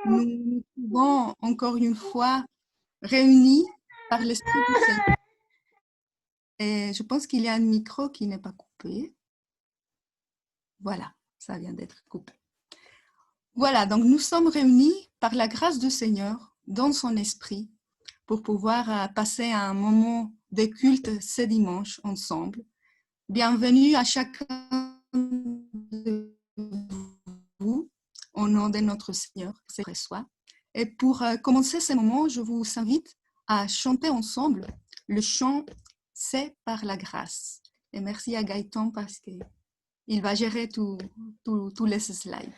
nous nous trouvons encore une fois réunis par l'Esprit du Seigneur. Et je pense qu'il y a un micro qui n'est pas coupé. Voilà, ça vient d'être coupé. Voilà, donc nous sommes réunis par la grâce du Seigneur dans son esprit pour pouvoir passer un moment de culte ce dimanche ensemble. Bienvenue à chacun de vous au nom de notre Seigneur, c'est vrai soit. Et pour commencer ce moment, je vous invite à chanter ensemble le chant « C'est par la grâce ». Et merci à Gaëtan parce qu'il va gérer tous les slides.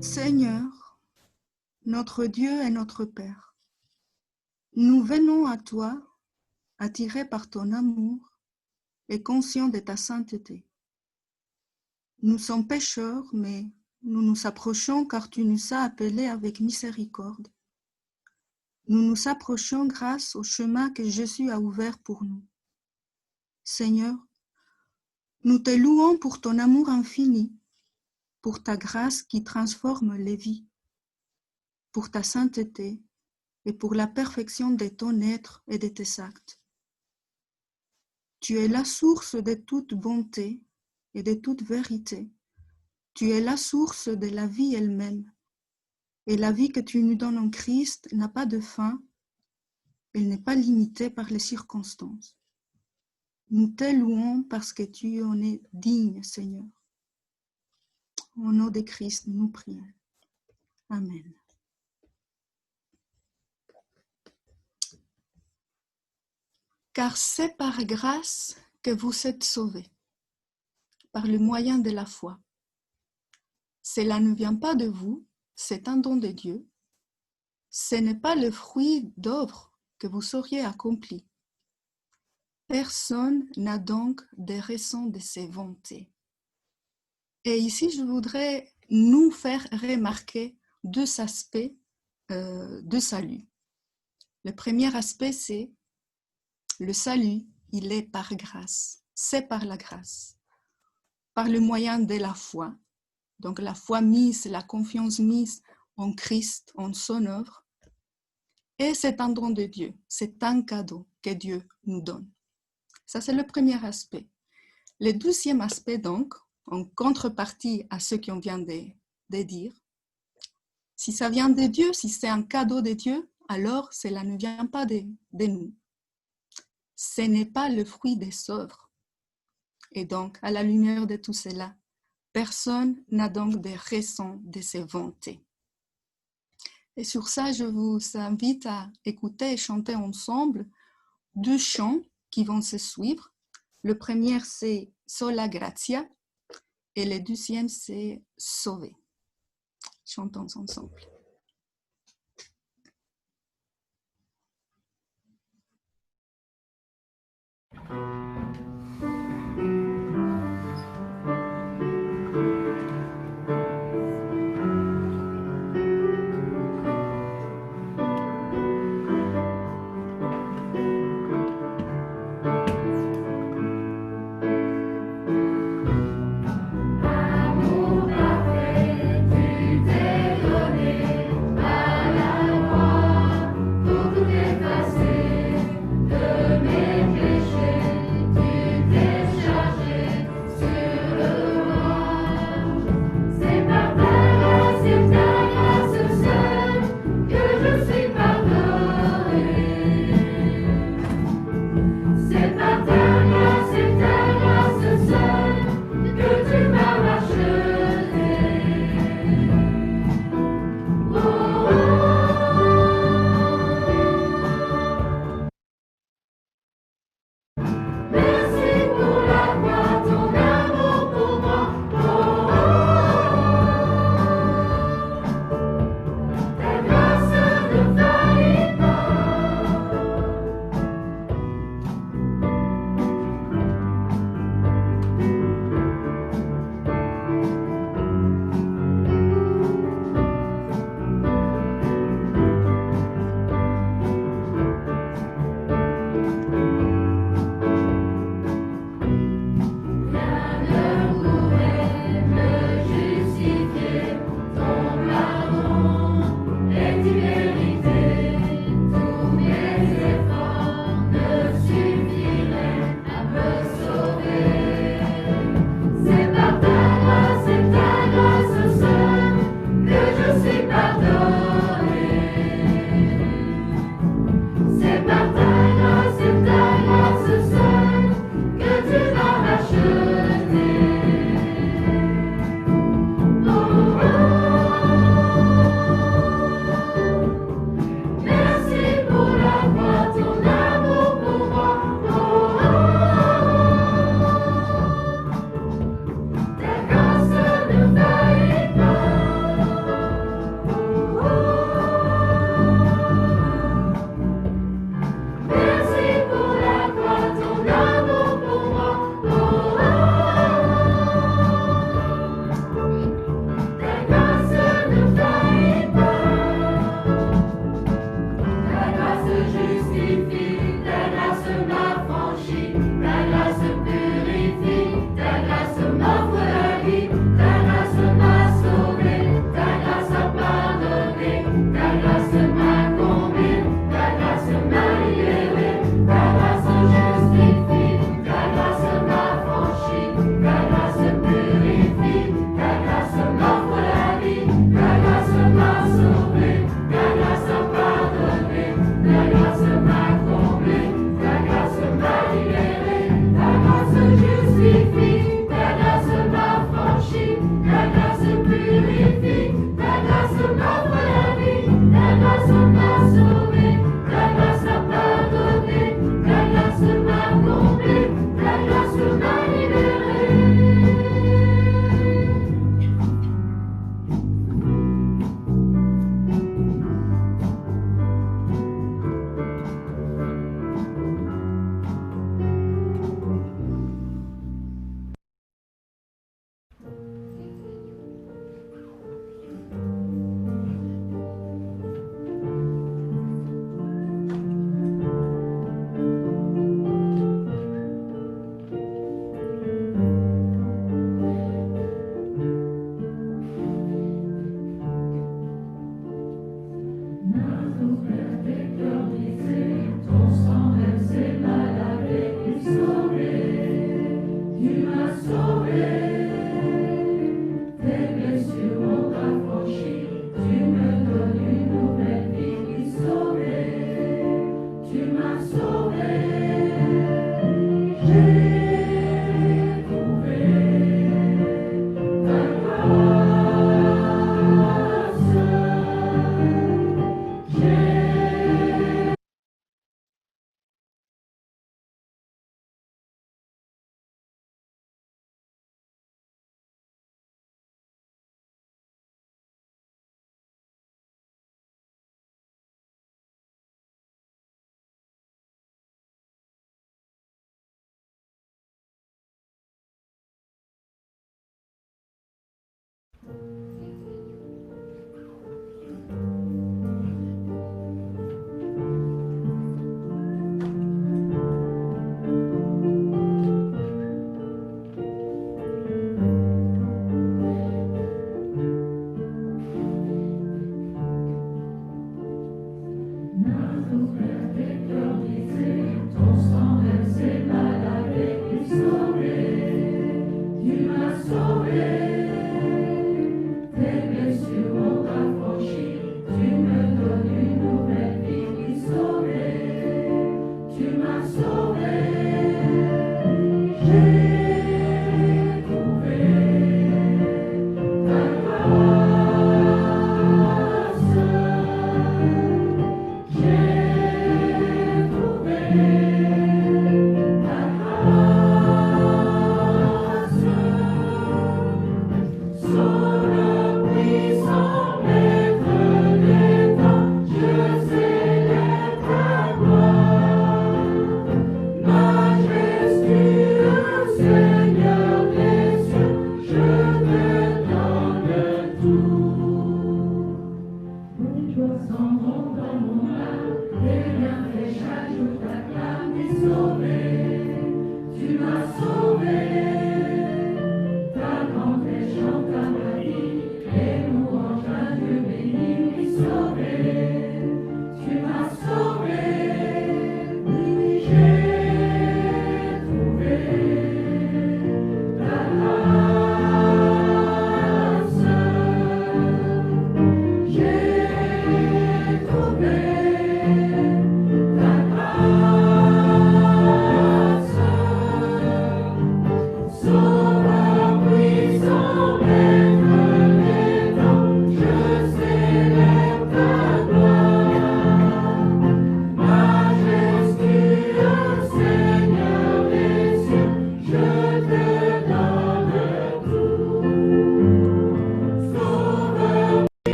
Seigneur, notre Dieu et notre Père, nous venons à toi, attirés par ton amour et conscients de ta sainteté. Nous sommes pécheurs, mais nous nous approchons car tu nous as appelés avec miséricorde. Nous nous approchons grâce au chemin que Jésus a ouvert pour nous. Seigneur, nous te louons pour ton amour infini, pour ta grâce qui transforme les vies, pour ta sainteté et pour la perfection de ton être et de tes actes. Tu es la source de toute bonté et de toute vérité. Tu es la source de la vie elle-même. Et la vie que tu nous donnes en Christ n'a pas de fin. Elle n'est pas limitée par les circonstances. Nous te louons parce que tu en es digne, Seigneur. Au nom de Christ, nous prions. Amen. Car c'est par grâce que vous êtes sauvés, par le moyen de la foi. Cela ne vient pas de vous, c'est un don de Dieu. Ce n'est pas le fruit d'œuvres que vous auriez accompli. Personne n'a donc de raison de se vanter. Et ici, je voudrais nous faire remarquer deux aspects de salut. Le premier aspect, c'est le salut, il est par grâce. c'est par la grâce, par le moyen de la foi. Donc la foi mise, la confiance mise en Christ, en son œuvre. Et c'est un don de Dieu, c'est un cadeau que Dieu nous donne. Ça, c'est le premier aspect. Le deuxième aspect, donc, en contrepartie à ce qu'on vient de dire, si ça vient de Dieu, si c'est un cadeau de Dieu, alors cela ne vient pas de nous. Ce n'est pas le fruit des œuvres. Et donc, à la lumière de tout cela, personne n'a donc de raison de se vanter. Et sur ça, je vous invite à écouter et chanter ensemble 2 chants qui vont se suivre. Le premier, c'est Sola Gratia et le deuxième, c'est Sauvé. Chantons ensemble. De mes péchés.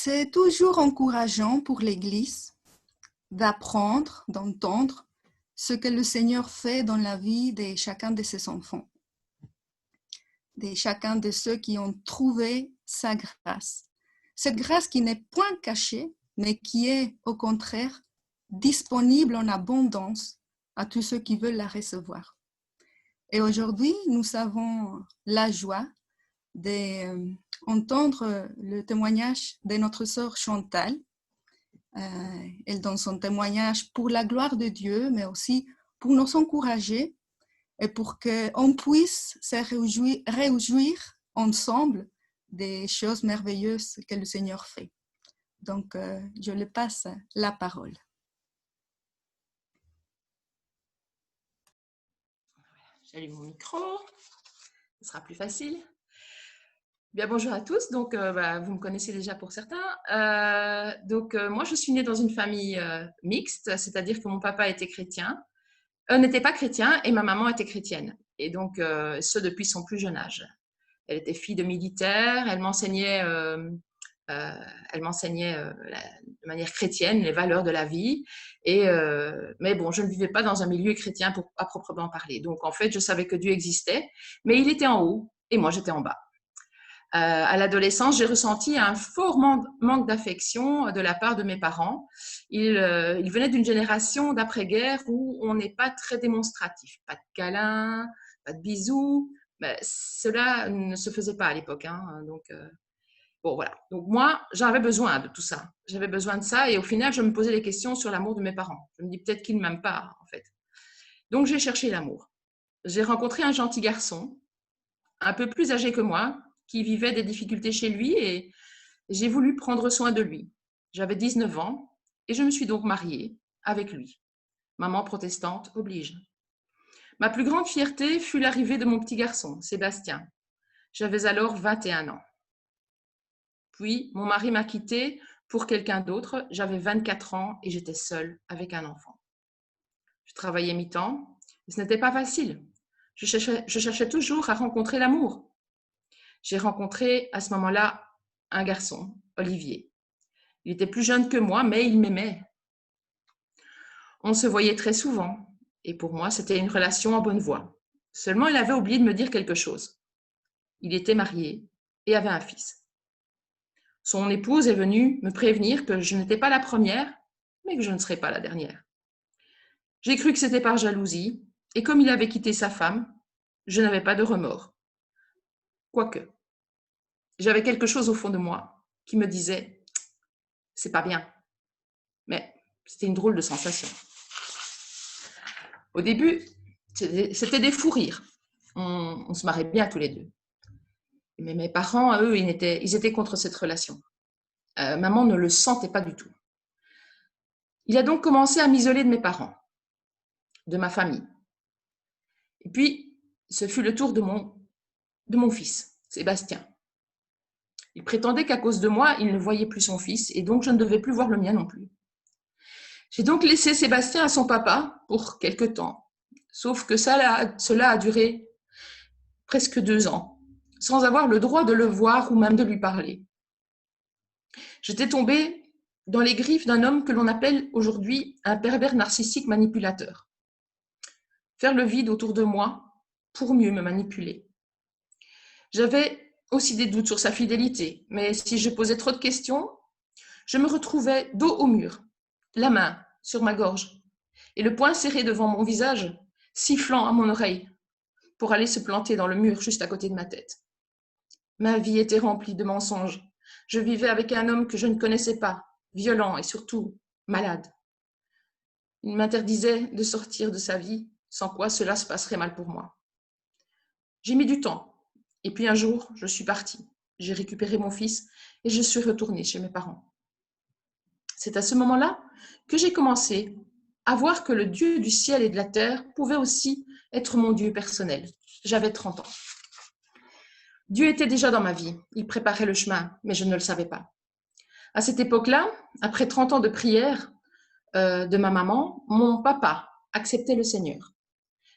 C'est toujours encourageant pour l'Église d'apprendre, d'entendre ce que le Seigneur fait dans la vie de chacun de ses enfants, de chacun de ceux qui ont trouvé sa grâce. Cette grâce qui n'est point cachée, mais qui est au contraire disponible en abondance à tous ceux qui veulent la recevoir. Et aujourd'hui, nous avons la joie d'entendre le témoignage de notre sœur Chantal. Elle donne son témoignage pour la gloire de Dieu, mais aussi pour nous encourager et pour qu'on puisse se réjouir ensemble des choses merveilleuses que le Seigneur fait. Donc, je lui passe la parole. J'allume mon micro, ce sera plus facile. Bien, bonjour à tous. Donc, vous me connaissez déjà pour certains. Moi, je suis née dans une famille mixte, c'est-à-dire que mon papa était chrétien, n'était pas chrétien et ma maman était chrétienne. Et donc, ce depuis son plus jeune âge. Elle était fille de militaire, elle m'enseignait de manière chrétienne les valeurs de la vie. Mais bon, je ne vivais pas dans un milieu chrétien à proprement parler. Donc, en fait, je savais que Dieu existait, mais il était en haut et moi, j'étais en bas. À l'adolescence, j'ai ressenti un fort manque d'affection de la part de mes parents. Ils venaient d'une génération d'après-guerre où on n'est pas très démonstratif. Pas de câlins, pas de bisous. Mais cela ne se faisait pas à l'époque. Hein. Donc, bon, voilà. Donc, moi, j'avais besoin de tout ça. J'avais besoin de ça. Et au final, je me posais des questions sur l'amour de mes parents. Je me dis peut-être qu'ils ne m'aiment pas, en fait. Donc, j'ai cherché l'amour. J'ai rencontré un gentil garçon, un peu plus âgé que moi, qui vivait des difficultés chez lui et j'ai voulu prendre soin de lui. J'avais 19 ans et je me suis donc mariée avec lui. Maman protestante oblige. Ma plus grande fierté fut l'arrivée de mon petit garçon, Sébastien. J'avais alors 21 ans. Puis, mon mari m'a quittée pour quelqu'un d'autre. J'avais 24 ans et j'étais seule avec un enfant. Je travaillais mi-temps et ce n'était pas facile. Je cherchais toujours à rencontrer l'amour. J'ai rencontré à ce moment-là un garçon, Olivier. Il était plus jeune que moi, mais il m'aimait. On se voyait très souvent et pour moi, c'était une relation en bonne voie. Seulement, il avait oublié de me dire quelque chose. Il était marié et avait un fils. Son épouse est venue me prévenir que je n'étais pas la première, mais que je ne serais pas la dernière. J'ai cru que c'était par jalousie et comme il avait quitté sa femme, je n'avais pas de remords. Quoique, j'avais quelque chose au fond de moi qui me disait « c'est pas bien ». Mais c'était une drôle de sensation. Au début, c'était des fous rires. On se marrait bien tous les deux. Mais mes parents, eux, ils étaient contre cette relation. Maman ne le sentait pas du tout. Il a donc commencé à m'isoler de mes parents, de ma famille. Et puis, ce fut le tour de mon fils, Sébastien. Il prétendait qu'à cause de moi, il ne voyait plus son fils et donc je ne devais plus voir le mien non plus. J'ai donc laissé Sébastien à son papa pour quelque temps. Sauf que cela a duré presque 2 ans, sans avoir le droit de le voir ou même de lui parler. J'étais tombée dans les griffes d'un homme que l'on appelle aujourd'hui un pervers narcissique manipulateur. Faire le vide autour de moi pour mieux me manipuler. J'avais aussi des doutes sur sa fidélité, mais si je posais trop de questions, je me retrouvais dos au mur, la main sur ma gorge et le poing serré devant mon visage, sifflant à mon oreille pour aller se planter dans le mur juste à côté de ma tête. Ma vie était remplie de mensonges. Je vivais avec un homme que je ne connaissais pas, violent et surtout malade. Il m'interdisait de sortir de sa vie, sans quoi cela se passerait mal pour moi. J'ai mis du temps, et puis un jour, je suis partie. J'ai récupéré mon fils et je suis retournée chez mes parents. C'est à ce moment-là que j'ai commencé à voir que le Dieu du ciel et de la terre pouvait aussi être mon Dieu personnel. J'avais 30 ans. Dieu était déjà dans ma vie, il préparait le chemin, mais je ne le savais pas. À cette époque-là, après 30 ans de prière de ma maman, mon papa acceptait le Seigneur.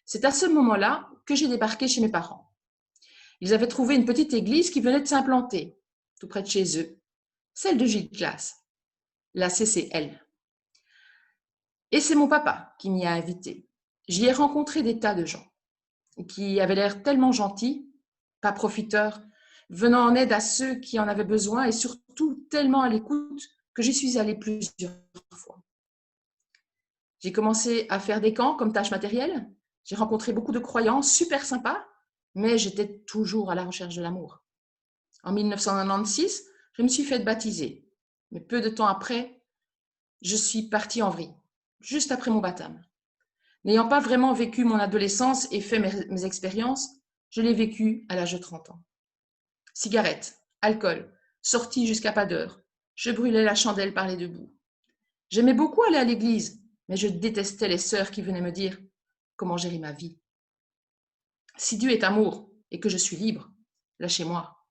C'est à ce moment-là que j'ai débarqué chez mes parents. Ils avaient trouvé une petite église qui venait de s'implanter, tout près de chez eux, celle de Gilles Classe, la CCL. Et c'est mon papa qui m'y a invité. J'y ai rencontré des tas de gens qui avaient l'air tellement gentils, pas profiteurs, venant en aide à ceux qui en avaient besoin et surtout tellement à l'écoute que j'y suis allée plusieurs fois. J'ai commencé à faire des camps comme tâche matérielle. J'ai rencontré beaucoup de croyants super sympas, mais j'étais toujours à la recherche de l'amour. En 1996, je me suis faite baptiser, mais peu de temps après, je suis partie en vrille, juste après mon baptême. N'ayant pas vraiment vécu mon adolescence et fait mes expériences, je l'ai vécu à l'âge de 30 ans. Cigarettes, alcool, sorties jusqu'à pas d'heure. Je brûlais la chandelle par les deux bouts. J'aimais beaucoup aller à l'église, mais je détestais les sœurs qui venaient me dire comment gérer ma vie. Si Dieu est amour et que je suis libre, lâchez-moi.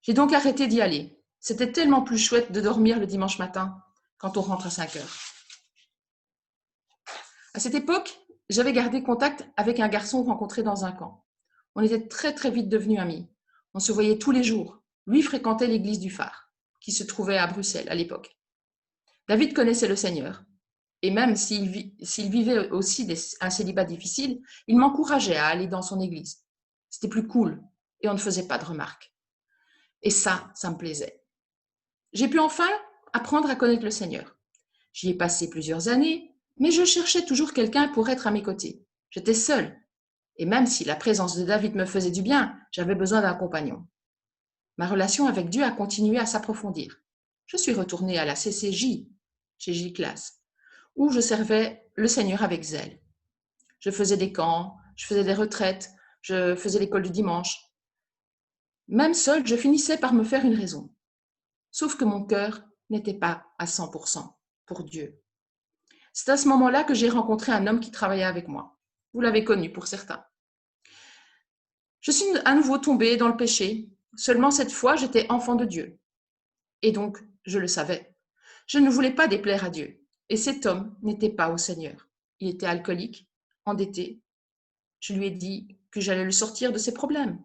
J'ai donc arrêté d'y aller. C'était tellement plus chouette de dormir le dimanche matin quand on rentre à 5 heures. À cette époque, j'avais gardé contact avec un garçon rencontré dans un camp. On était très très vite devenus amis. On se voyait tous les jours. Lui fréquentait l'église du Phare, qui se trouvait à Bruxelles à l'époque. David connaissait le Seigneur. Et même s'il vivait aussi un célibat difficile, il m'encourageait à aller dans son église. C'était plus cool et on ne faisait pas de remarques. Et ça me plaisait. J'ai pu enfin apprendre à connaître le Seigneur. J'y ai passé plusieurs années, mais je cherchais toujours quelqu'un pour être à mes côtés. J'étais seule, et même si la présence de David me faisait du bien, j'avais besoin d'un compagnon. Ma relation avec Dieu a continué à s'approfondir. Je suis retournée à la CCJ, chez J-Class, où je servais le Seigneur avec zèle. Je faisais des camps, je faisais des retraites, je faisais l'école du dimanche. Même seule, je finissais par me faire une raison. Sauf que mon cœur n'était pas à 100% pour Dieu. C'est à ce moment-là que j'ai rencontré un homme qui travaillait avec moi. Vous l'avez connu pour certains. Je suis à nouveau tombée dans le péché. Seulement cette fois, j'étais enfant de Dieu. Et donc, je le savais. Je ne voulais pas déplaire à Dieu. Et cet homme n'était pas au Seigneur. Il était alcoolique, endetté. Je lui ai dit que j'allais le sortir de ses problèmes.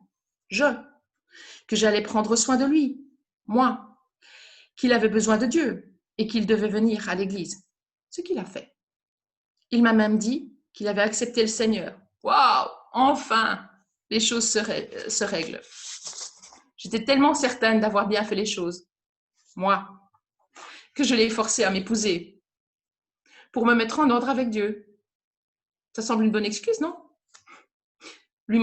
Que j'allais prendre soin de lui. Moi. Qu'il avait besoin de Dieu et qu'il devait venir à l'église. Ce qu'il a fait. Il m'a même dit qu'il avait accepté le Seigneur. Waouh! Enfin, les choses se règlent. J'étais tellement certaine d'avoir bien fait les choses, moi, que je l'ai forcé à m'épouser pour me mettre en ordre avec Dieu. Ça semble une bonne excuse, non? Lui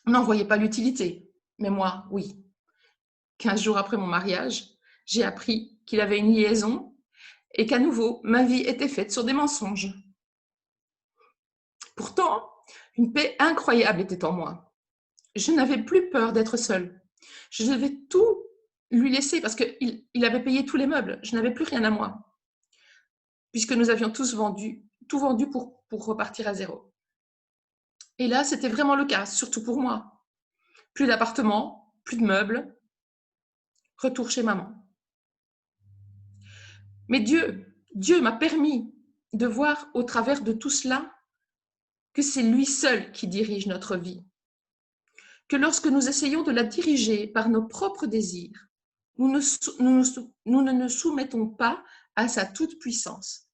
n'en voyait pas l'utilité, mais moi, oui. 15 jours après mon mariage, j'ai appris qu'il avait une liaison et qu'à nouveau, ma vie était faite sur des mensonges. Pourtant, une paix incroyable était en moi. Je n'avais plus peur d'être seule. Je devais tout lui laisser parce qu'il avait payé tous les meubles. Je n'avais plus rien à moi, puisque nous avions tout vendu pour repartir à zéro. Et là, c'était vraiment le cas, surtout pour moi. Plus d'appartement, plus de meubles, retour chez maman. Mais Dieu m'a permis de voir au travers de tout cela que c'est lui seul qui dirige notre vie. Que lorsque nous essayons de la diriger par nos propres désirs, nous ne nous soumettons pas à sa toute-puissance.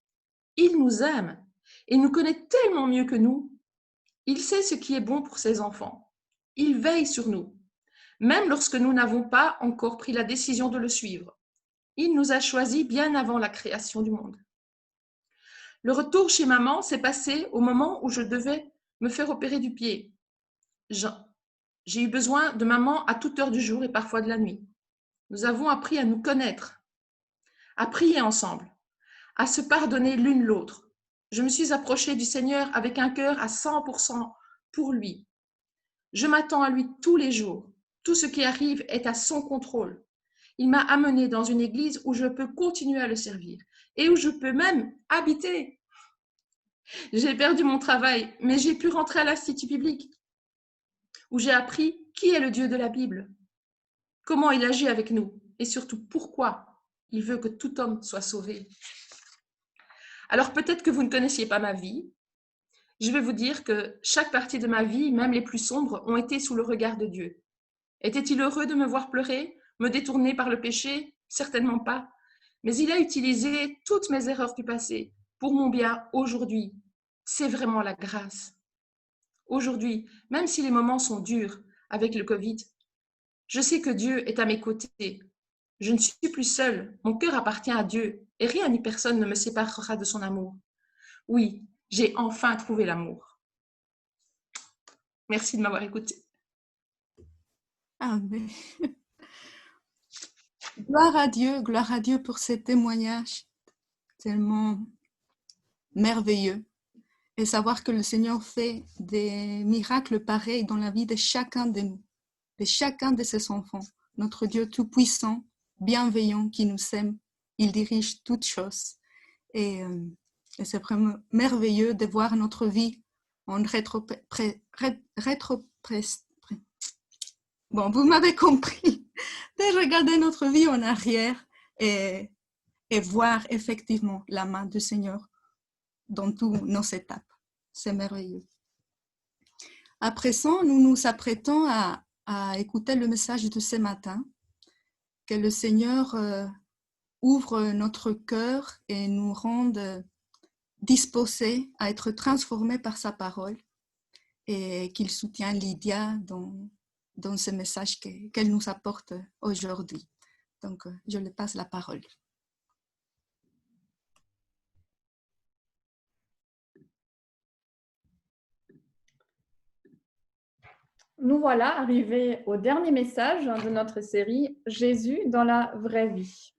Il nous aime et nous connaît tellement mieux que nous. Il sait ce qui est bon pour ses enfants. Il veille sur nous, même lorsque nous n'avons pas encore pris la décision de le suivre. Il nous a choisis bien avant la création du monde. Le retour chez maman s'est passé au moment où je devais me faire opérer du pied. J'ai eu besoin de maman à toute heure du jour et parfois de la nuit. Nous avons appris à nous connaître, à prier ensemble, à se pardonner l'une l'autre. Je me suis approchée du Seigneur avec un cœur à 100% pour lui. Je m'attends à lui tous les jours. Tout ce qui arrive est à son contrôle. Il m'a amenée dans une église où je peux continuer à le servir et où je peux même habiter. J'ai perdu mon travail, mais j'ai pu rentrer à l'Institut biblique, où j'ai appris qui est le Dieu de la Bible, comment il agit avec nous et surtout pourquoi il veut que tout homme soit sauvé. Alors peut-être que vous ne connaissiez pas ma vie. Je vais vous dire que chaque partie de ma vie, même les plus sombres, ont été sous le regard de Dieu. Était-il heureux de me voir pleurer, me détourner par le péché? Certainement pas. Mais il a utilisé toutes mes erreurs du passé pour mon bien aujourd'hui. C'est vraiment la grâce. Aujourd'hui, même si les moments sont durs avec le Covid, je sais que Dieu est à mes côtés. Je ne suis plus seule. Mon cœur appartient à Dieu et rien ni personne ne me séparera de son amour. Oui, j'ai enfin trouvé l'amour. Merci de m'avoir écoutée. Amen. Gloire à Dieu pour ces témoignages tellement merveilleux. Et savoir que le Seigneur fait des miracles pareils dans la vie de chacun de nous, de chacun de ses enfants. Notre Dieu tout-puissant, bienveillant, qui nous aime, il dirige toutes choses. Et c'est vraiment merveilleux de voir notre vie en Bon, vous m'avez compris, de regarder notre vie en arrière et voir effectivement la main du Seigneur dans toutes nos étapes. C'est merveilleux. À présent, nous nous apprêtons à écouter le message de ce matin. Que le Seigneur ouvre notre cœur et nous rende disposés à être transformés par sa parole et qu'il soutient Lydia dans ce message qu'elle nous apporte aujourd'hui. Donc, je lui passe la parole. Nous voilà arrivés au dernier message de notre série « Jésus dans la vraie vie ».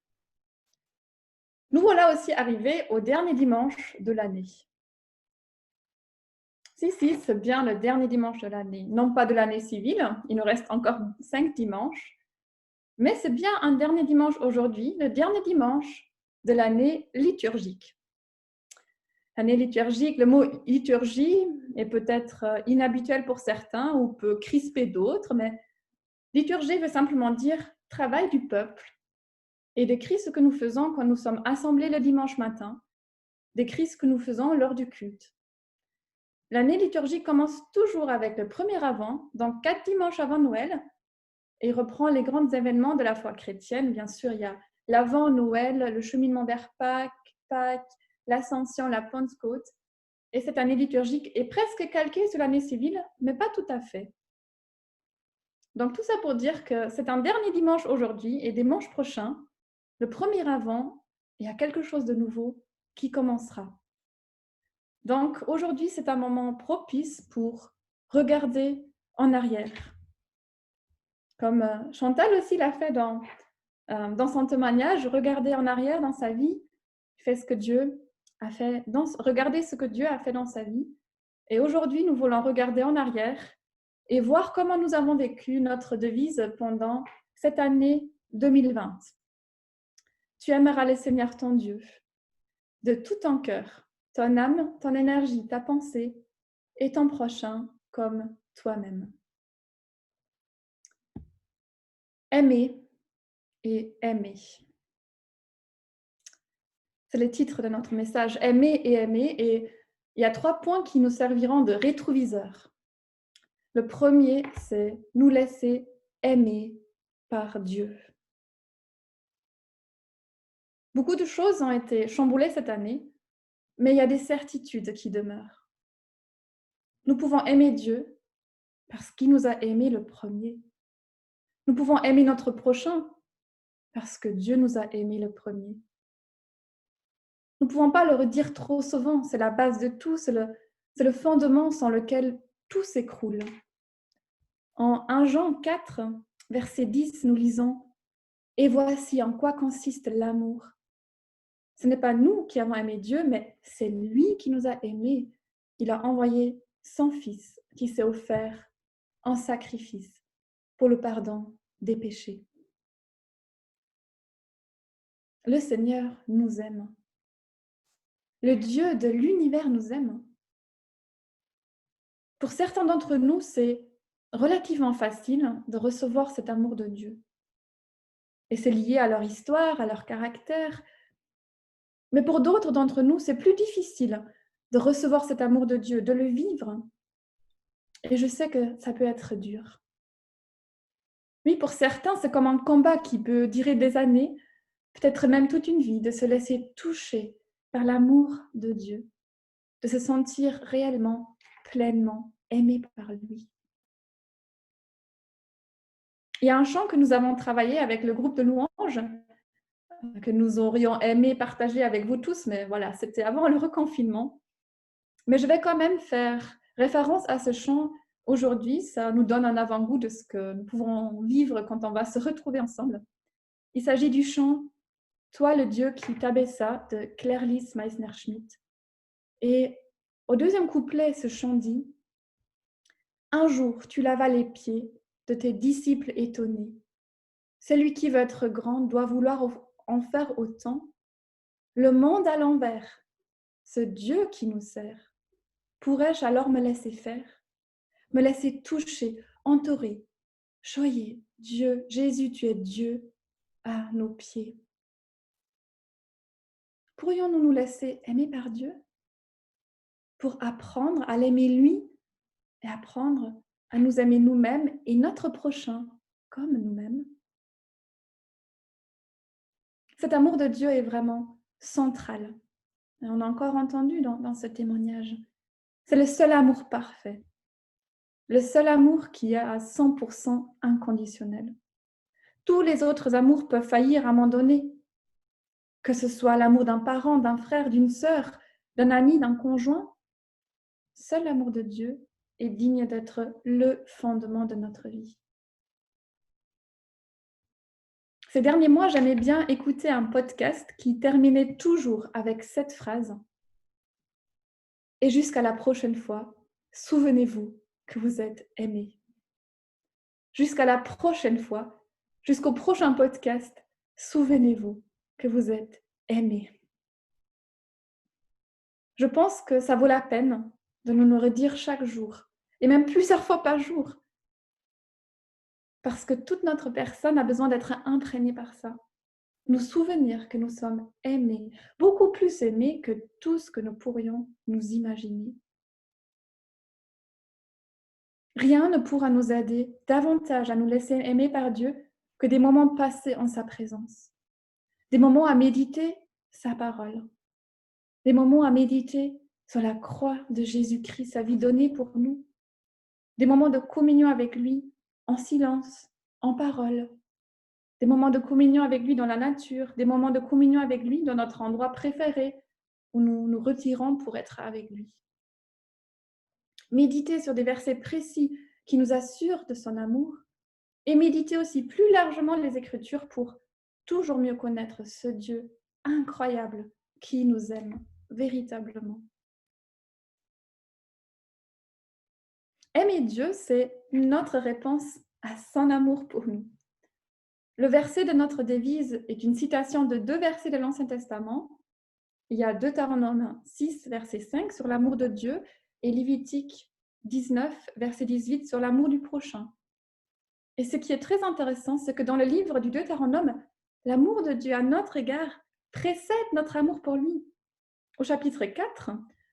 Nous voilà aussi arrivés au dernier dimanche de l'année. Si, c'est bien le dernier dimanche de l'année. Non pas de l'année civile, il nous reste encore 5 dimanches, mais c'est bien un dernier dimanche aujourd'hui, le dernier dimanche de l'année liturgique. L'année liturgique, le mot liturgie est peut-être inhabituel pour certains ou peut crisper d'autres, mais liturgie veut simplement dire travail du peuple et décrit ce que nous faisons quand nous sommes assemblés le dimanche matin, décrit ce que nous faisons lors du culte. L'année liturgique commence toujours avec le premier Avant, donc 4 dimanches avant Noël, et reprend les grands événements de la foi chrétienne. Bien sûr, il y a l'Avent, Noël, le cheminement vers Pâques, l'Ascension, la Pentecôte. Et cette année liturgique est presque calquée sur l'année civile, mais pas tout à fait. Donc tout ça pour dire que c'est un dernier dimanche aujourd'hui et dimanche prochain, le premier Avant, il y a quelque chose de nouveau qui commencera. Donc aujourd'hui, c'est un moment propice pour regarder en arrière. Comme Chantal aussi l'a fait dans son témoignage, regarder en arrière dans sa vie, regarder ce que Dieu a fait dans sa vie. Et aujourd'hui, nous voulons regarder en arrière et voir comment nous avons vécu notre devise pendant cette année 2020. Tu aimeras le Seigneur ton Dieu de tout ton cœur, ton âme, ton énergie, ta pensée et ton prochain comme toi-même. Aimer et aimer. C'est le titre de notre message, aimer et aimer. Et il y a 3 points qui nous serviront de rétroviseur. Le premier, c'est nous laisser aimer par Dieu. Beaucoup de choses ont été chamboulées cette année, mais il y a des certitudes qui demeurent. Nous pouvons aimer Dieu parce qu'il nous a aimés le premier. Nous pouvons aimer notre prochain parce que Dieu nous a aimés le premier. Nous ne pouvons pas le redire trop souvent, c'est la base de tout, c'est le fondement sans lequel tout s'écroule. En 1 Jean 4, verset 10, nous lisons « Et voici en quoi consiste l'amour. Ce n'est pas nous qui avons aimé Dieu, mais c'est lui qui nous a aimés. Il a envoyé son Fils qui s'est offert en sacrifice pour le pardon des péchés. » Le Seigneur nous aime. Le Dieu de l'univers nous aime. Pour certains d'entre nous, c'est relativement facile de recevoir cet amour de Dieu. Et c'est lié à leur histoire, à leur caractère. Mais pour d'autres d'entre nous, c'est plus difficile de recevoir cet amour de Dieu, de le vivre. Et je sais que ça peut être dur. Oui, pour certains, c'est comme un combat qui peut durer des années, peut-être même toute une vie, de se laisser toucher par l'amour de Dieu, de se sentir réellement, pleinement aimé par lui. Il y a un chant que nous avons travaillé avec le groupe de louanges, que nous aurions aimé partager avec vous tous, mais voilà, c'était avant le reconfinement. Mais je vais quand même faire référence à ce chant aujourd'hui, ça nous donne un avant-goût de ce que nous pouvons vivre quand on va se retrouver ensemble. Il s'agit du chant « Toi le Dieu qui t'abaissa » de Claire-Lise Meissner-Schmidt. Et au deuxième couplet, ce chant dit « Un jour, tu lavas les pieds de tes disciples étonnés. Celui qui veut être grand doit vouloir en faire autant. Le monde à l'envers, ce Dieu qui nous sert. Pourrais-je alors me laisser faire, me laisser toucher, entourer, choyer, Dieu, Jésus, tu es Dieu, à nos pieds. Pourrions-nous nous laisser aimer par Dieu pour apprendre à l'aimer lui et apprendre à nous aimer nous-mêmes et notre prochain comme nous-mêmes? Cet amour de Dieu est vraiment central. Et on a encore entendu dans ce témoignage. C'est le seul amour parfait. le seul amour qui est à 100% inconditionnel. Tous les autres amours peuvent faillir à un moment donné, que ce soit l'amour d'un parent, d'un frère, d'une sœur, d'un ami, d'un conjoint. Seul l'amour de Dieu est digne d'être le fondement de notre vie. Ces derniers mois, j'aimais bien écouter un podcast qui terminait toujours avec cette phrase. Et jusqu'à la prochaine fois, souvenez-vous que vous êtes aimés. Jusqu'à la prochaine fois, jusqu'au prochain podcast, souvenez-vous que vous êtes aimés. Je pense que ça vaut la peine de nous le redire chaque jour, et même plusieurs fois par jour, parce que toute notre personne a besoin d'être imprégnée par ça. Nous souvenir que nous sommes aimés, beaucoup plus aimés que tout ce que nous pourrions nous imaginer. Rien ne pourra nous aider davantage à nous laisser aimer par Dieu que des moments passés en sa présence. Des moments à méditer sa parole. Des moments à méditer sur la croix de Jésus-Christ, sa vie donnée pour nous. Des moments de communion avec lui, en silence, en parole. Des moments de communion avec lui dans la nature. Des moments de communion avec lui dans notre endroit préféré, où nous nous retirons pour être avec lui. Méditer sur des versets précis qui nous assurent de son amour et méditer aussi plus largement les Écritures pour toujours mieux connaître ce Dieu incroyable qui nous aime véritablement. Aimer Dieu, c'est notre réponse à son amour pour nous. Le verset de notre devise est une citation de 2 versets de l'Ancien Testament. Il y a Deutéronome 6, verset 5 sur l'amour de Dieu et Lévitique 19, verset 18 sur l'amour du prochain. Et ce qui est très intéressant, c'est que dans le livre du Deutéronome, l'amour de Dieu à notre égard précède notre amour pour lui. Au chapitre 4,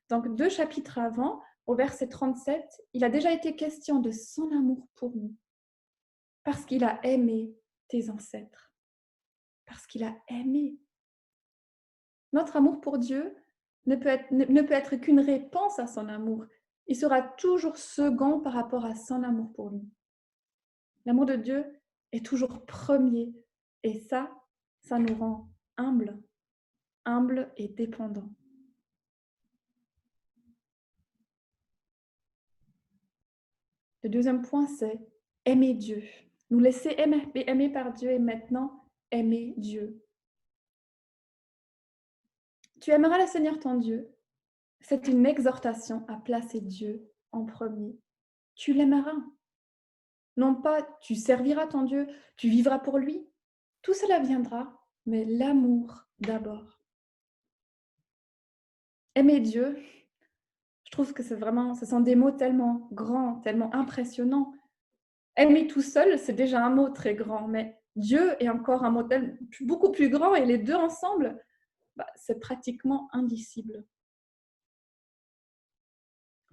donc 2 chapitres avant, au verset 37, il a déjà été question de son amour pour nous. Parce qu'il a aimé tes ancêtres. Parce qu'il a aimé. Notre amour pour Dieu ne peut être qu'une réponse à son amour. Il sera toujours second par rapport à son amour pour nous. L'amour de Dieu est toujours premier. Et ça nous rend humbles et dépendants. Le deuxième point, c'est aimer Dieu. Nous laisser aimer par Dieu et maintenant aimer Dieu. Tu aimeras le Seigneur ton Dieu. C'est une exhortation à placer Dieu en premier. Tu l'aimeras. Non pas tu serviras ton Dieu, tu vivras pour lui. Tout cela viendra, mais l'amour d'abord. Aimer Dieu, je trouve que ce sont des mots tellement grands, tellement impressionnants. Aimer tout seul, c'est déjà un mot très grand, mais Dieu est encore un mot beaucoup plus grand et les deux ensemble, c'est pratiquement indicible.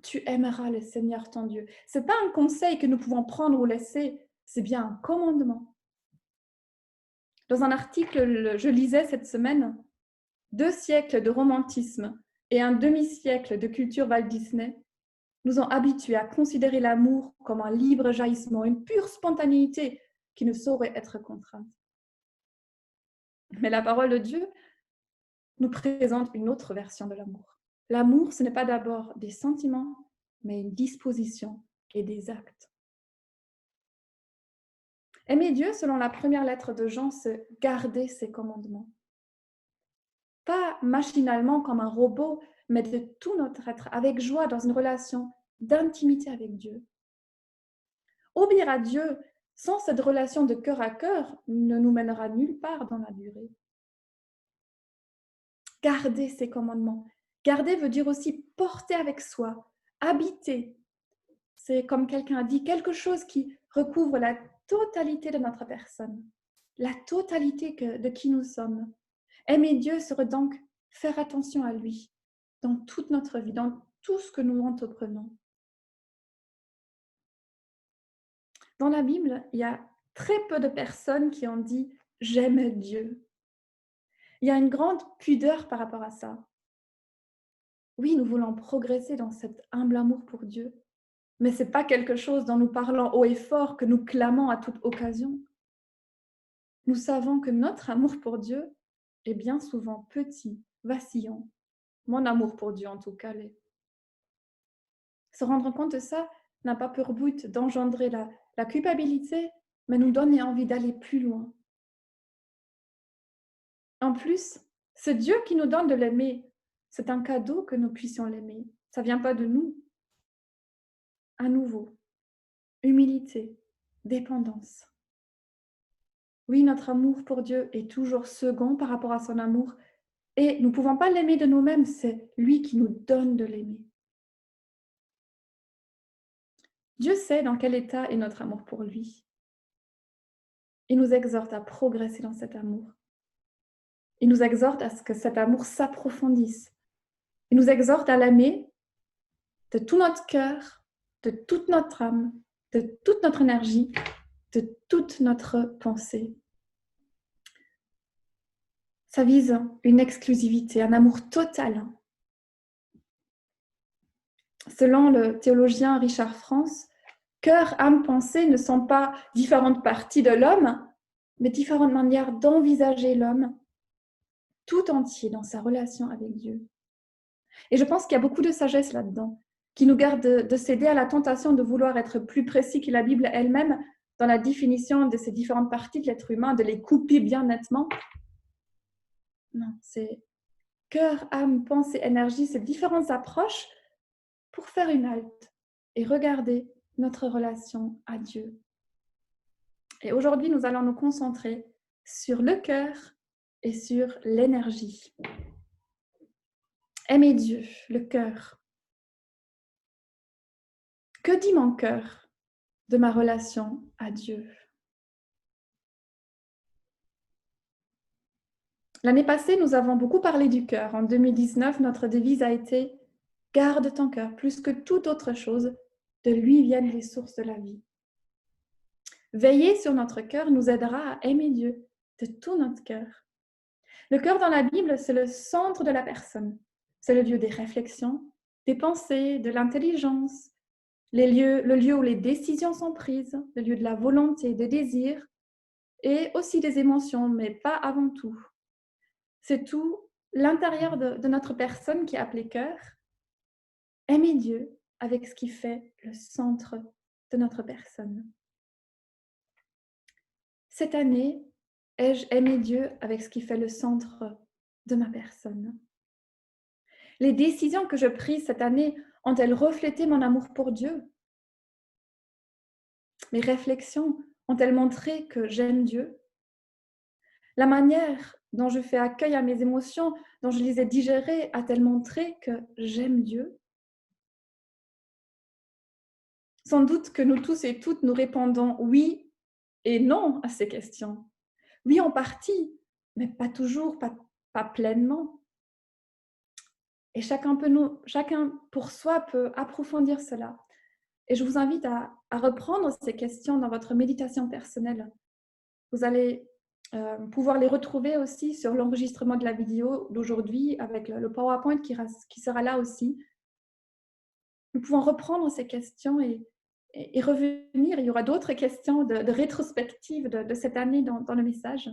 Tu aimeras le Seigneur ton Dieu. Ce n'est pas un conseil que nous pouvons prendre ou laisser, c'est bien un commandement. Dans un article, je lisais cette semaine, 2 siècles de romantisme et un demi-siècle de culture Walt Disney nous ont habitués à considérer l'amour comme un libre jaillissement, une pure spontanéité qui ne saurait être contrainte. Mais la parole de Dieu nous présente une autre version de l'amour. L'amour, ce n'est pas d'abord des sentiments, mais une disposition et des actes. Aimer Dieu, selon la première lettre de Jean, c'est garder ses commandements. Pas machinalement comme un robot, mais de tout notre être, avec joie, dans une relation d'intimité avec Dieu. Obéir à Dieu sans cette relation de cœur à cœur ne nous mènera nulle part dans la durée. Garder ses commandements. Garder veut dire aussi porter avec soi, habiter. C'est comme quelqu'un a dit, quelque chose qui recouvre la totalité de notre personne, la totalité de qui nous sommes. Aimer Dieu serait donc faire attention à lui dans toute notre vie, dans tout ce que nous entreprenons. Dans la Bible, il y a très peu de personnes qui ont dit « j'aime Dieu ». Il y a une grande pudeur par rapport à ça. Oui, nous voulons progresser dans cet humble amour pour Dieu, mais ce n'est pas quelque chose dont nous parlons haut et fort, que nous clamons à toute occasion. Nous savons que notre amour pour Dieu est bien souvent petit, vacillant. Mon amour pour Dieu, en tout cas, l'est. Se rendre compte de ça n'a pas pour but d'engendrer la culpabilité, mais nous donner envie d'aller plus loin. En plus, c'est Dieu qui nous donne de l'aimer. C'est un cadeau que nous puissions l'aimer. Ça ne vient pas de nous. À nouveau, humilité, dépendance. Oui, notre amour pour Dieu est toujours second par rapport à son amour et nous ne pouvons pas l'aimer de nous-mêmes, c'est lui qui nous donne de l'aimer. Dieu sait dans quel état est notre amour pour lui. Il nous exhorte à progresser dans cet amour. Il nous exhorte à ce que cet amour s'approfondisse. Il nous exhorte à l'aimer de tout notre cœur, de toute notre âme, de toute notre énergie, de toute notre pensée. Ça vise une exclusivité, un amour total. Selon le théologien Richard France, cœur, âme, pensée ne sont pas différentes parties de l'homme, mais différentes manières d'envisager l'homme tout entier dans sa relation avec Dieu. Et je pense qu'il y a beaucoup de sagesse là-dedans, qui nous garde de céder à la tentation de vouloir être plus précis que la Bible elle-même dans la définition de ces différentes parties de l'être humain, de les couper bien nettement. Non, c'est cœur, âme, pensée, énergie, ces différentes approches pour faire une halte et regarder notre relation à Dieu. Et aujourd'hui, nous allons nous concentrer sur le cœur et sur l'énergie. Aimer Dieu, le cœur. Que dit mon cœur de ma relation à Dieu? L'année passée, nous avons beaucoup parlé du cœur. En 2019, notre devise a été « Garde ton cœur, plus que toute autre chose, de lui viennent les sources de la vie ». Veiller sur notre cœur nous aidera à aimer Dieu de tout notre cœur. Le cœur dans la Bible, c'est le centre de la personne. C'est le lieu des réflexions, des pensées, de l'intelligence, le lieu où les décisions sont prises, le lieu de la volonté, des désirs et aussi des émotions, mais pas avant tout. C'est tout l'intérieur de notre personne qui est appelé cœur. Aimer Dieu avec ce qui fait le centre de notre personne. Cette année, ai-je aimé Dieu avec ce qui fait le centre de ma personne? Les décisions que je prise cette année ont-elles reflété mon amour pour Dieu? Mes réflexions ont-elles montré que j'aime Dieu? La manière dont je fais accueil à mes émotions, dont je les ai digérées, a-t-elle montré que j'aime Dieu? Sans doute que nous tous et toutes nous répondons oui et non à ces questions. Oui en partie, mais pas toujours, pas pleinement. Et chacun pour soi peut approfondir cela. Et je vous invite à reprendre ces questions dans votre méditation personnelle. Vous allez pouvoir les retrouver aussi sur l'enregistrement de la vidéo d'aujourd'hui avec le PowerPoint qui sera là aussi. Nous pouvons reprendre ces questions et revenir. Il y aura d'autres questions de rétrospective de cette année dans le message.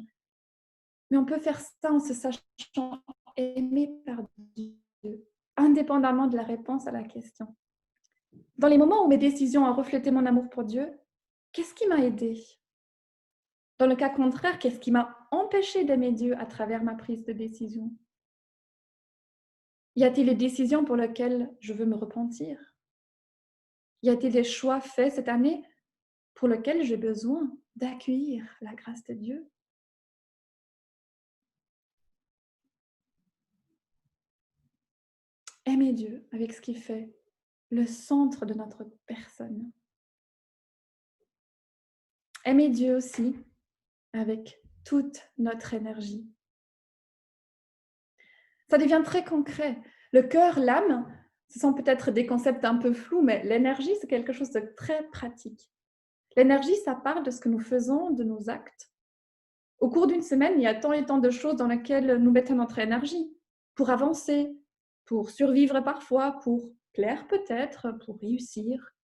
Mais on peut faire ça en se sachant aimé par Dieu, indépendamment de la réponse à la question. Dans les moments où mes décisions ont reflété mon amour pour Dieu, qu'est-ce qui m'a aidé? Dans le cas contraire, qu'est-ce qui m'a empêché d'aimer Dieu à travers ma prise de décision? Y a-t-il des décisions pour lesquelles je veux me repentir? Y a-t-il des choix faits cette année pour lesquels j'ai besoin d'accueillir la grâce de Dieu? Aimer Dieu avec ce qui fait le centre de notre personne. Aimer Dieu aussi avec toute notre énergie. Ça devient très concret. Le cœur, l'âme, ce sont peut-être des concepts un peu flous, mais l'énergie, c'est quelque chose de très pratique. L'énergie, ça parle de ce que nous faisons, de nos actes. Au cours d'une semaine, il y a tant et tant de choses dans lesquelles nous mettons notre énergie pour avancer, pour survivre parfois, pour plaire peut-être, pour réussir.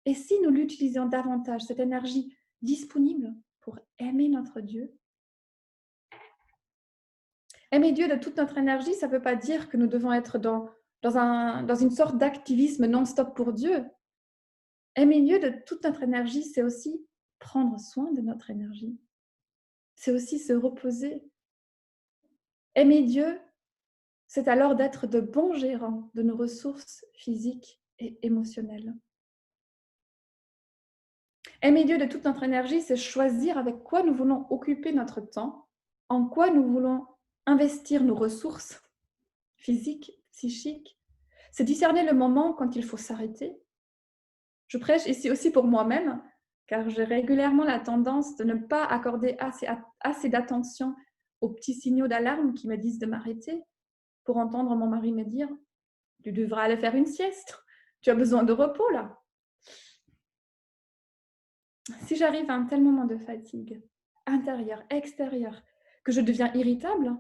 Et si nous l'utilisions davantage, cette énergie disponible pour aimer notre Dieu? Aimer Dieu de toute notre énergie, ça ne veut pas dire que nous devons être dans une sorte d'activisme non-stop pour Dieu. Aimer Dieu de toute notre énergie, c'est aussi prendre soin de notre énergie. C'est aussi se reposer. Aimer Dieu, c'est alors d'être de bons gérants de nos ressources physiques et émotionnelles. Aimer Dieu de toute notre énergie, c'est choisir avec quoi nous voulons occuper notre temps, en quoi nous voulons investir nos ressources physiques, psychiques. C'est discerner le moment quand il faut s'arrêter. Je prêche ici aussi pour moi-même, car j'ai régulièrement la tendance de ne pas accorder assez d'attention aux petits signaux d'alarme qui me disent de m'arrêter, pour entendre mon mari me dire « Tu devras aller faire une sieste, tu as besoin de repos là ». Si j'arrive à un tel moment de fatigue, intérieure, extérieure, que je deviens irritable,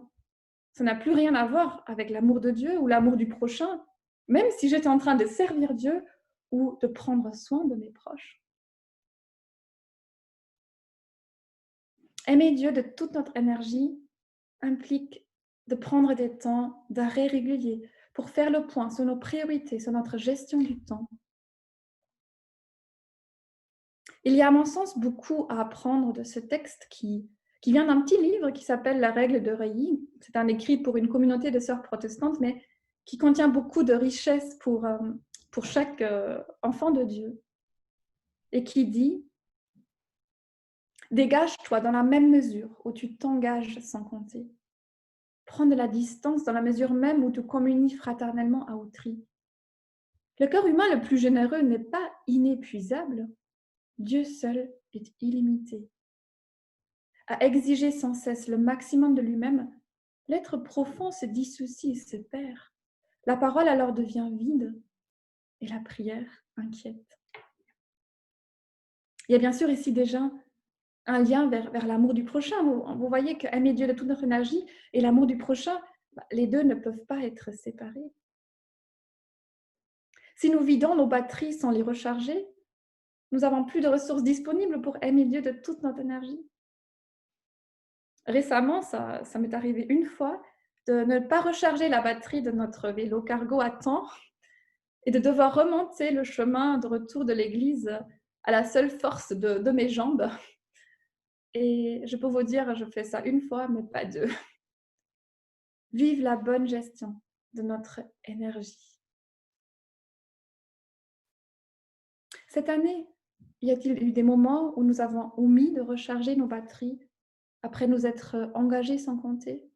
ça n'a plus rien à voir avec l'amour de Dieu ou l'amour du prochain, même si j'étais en train de servir Dieu ou de prendre soin de mes proches. Aimer Dieu de toute notre énergie implique de prendre des temps d'arrêt réguliers pour faire le point sur nos priorités, sur notre gestion du temps. Il y a à mon sens beaucoup à apprendre de ce texte qui vient d'un petit livre qui s'appelle La règle de Reilly. C'est un écrit pour une communauté de sœurs protestantes, mais qui contient beaucoup de richesses pour chaque enfant de Dieu. Et qui dit « Dégage-toi dans la même mesure où tu t'engages sans compter. Prends de la distance dans la mesure même où tu communies fraternellement à autrui. Le cœur humain le plus généreux n'est pas inépuisable. Dieu seul est illimité. À exiger sans cesse le maximum de lui-même, l'être profond se dissocie et se perd. La parole alors devient vide et la prière inquiète. » Il y a bien sûr ici déjà un lien vers l'amour du prochain. Vous voyez que aimer Dieu de toute notre énergie et l'amour du prochain, les deux ne peuvent pas être séparés. Si nous vidons nos batteries sans les recharger, nous n'avons plus de ressources disponibles pour aimer Dieu de toute notre énergie. Récemment, ça m'est arrivé une fois de ne pas recharger la batterie de notre vélo cargo à temps et de devoir remonter le chemin de retour de l'église à la seule force de mes jambes. Et je peux vous dire, je fais ça une fois, mais pas deux. Vive la bonne gestion de notre énergie. Cette année, y a-t-il eu des moments où nous avons omis de recharger nos batteries après nous être engagés sans compter?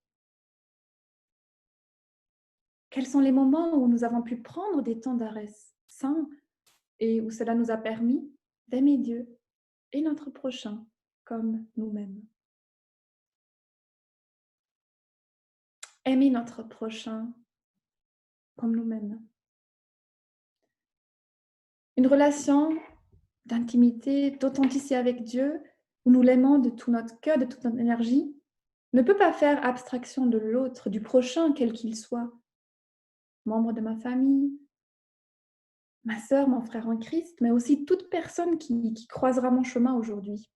Quels sont les moments où nous avons pu prendre des temps d'arrêt sains et où cela nous a permis d'aimer Dieu et notre prochain comme nous-mêmes? Aimer notre prochain comme nous-mêmes. Une relation d'intimité, d'authenticité avec Dieu, où nous l'aimons de tout notre cœur, de toute notre énergie, ne peut pas faire abstraction de l'autre, du prochain, quel qu'il soit. Membre de ma famille, ma sœur, mon frère en Christ, mais aussi toute personne qui croisera mon chemin aujourd'hui.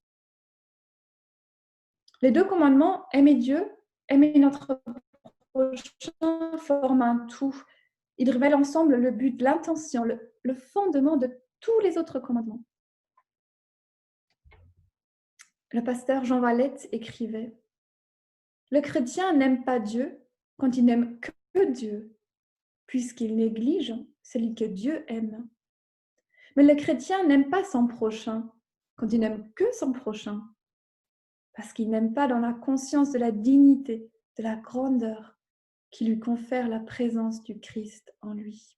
Les deux commandements, aimer Dieu, aimer notre prochain, forment un tout. Ils révèlent ensemble le but, l'intention, le fondement de tous les autres commandements. Le pasteur Jean Valette écrivait « Le chrétien n'aime pas Dieu quand il n'aime que Dieu, puisqu'il néglige celui que Dieu aime. Mais le chrétien n'aime pas son prochain quand il n'aime que son prochain, parce qu'il n'aime pas dans la conscience de la dignité, de la grandeur qui lui confère la présence du Christ en lui. »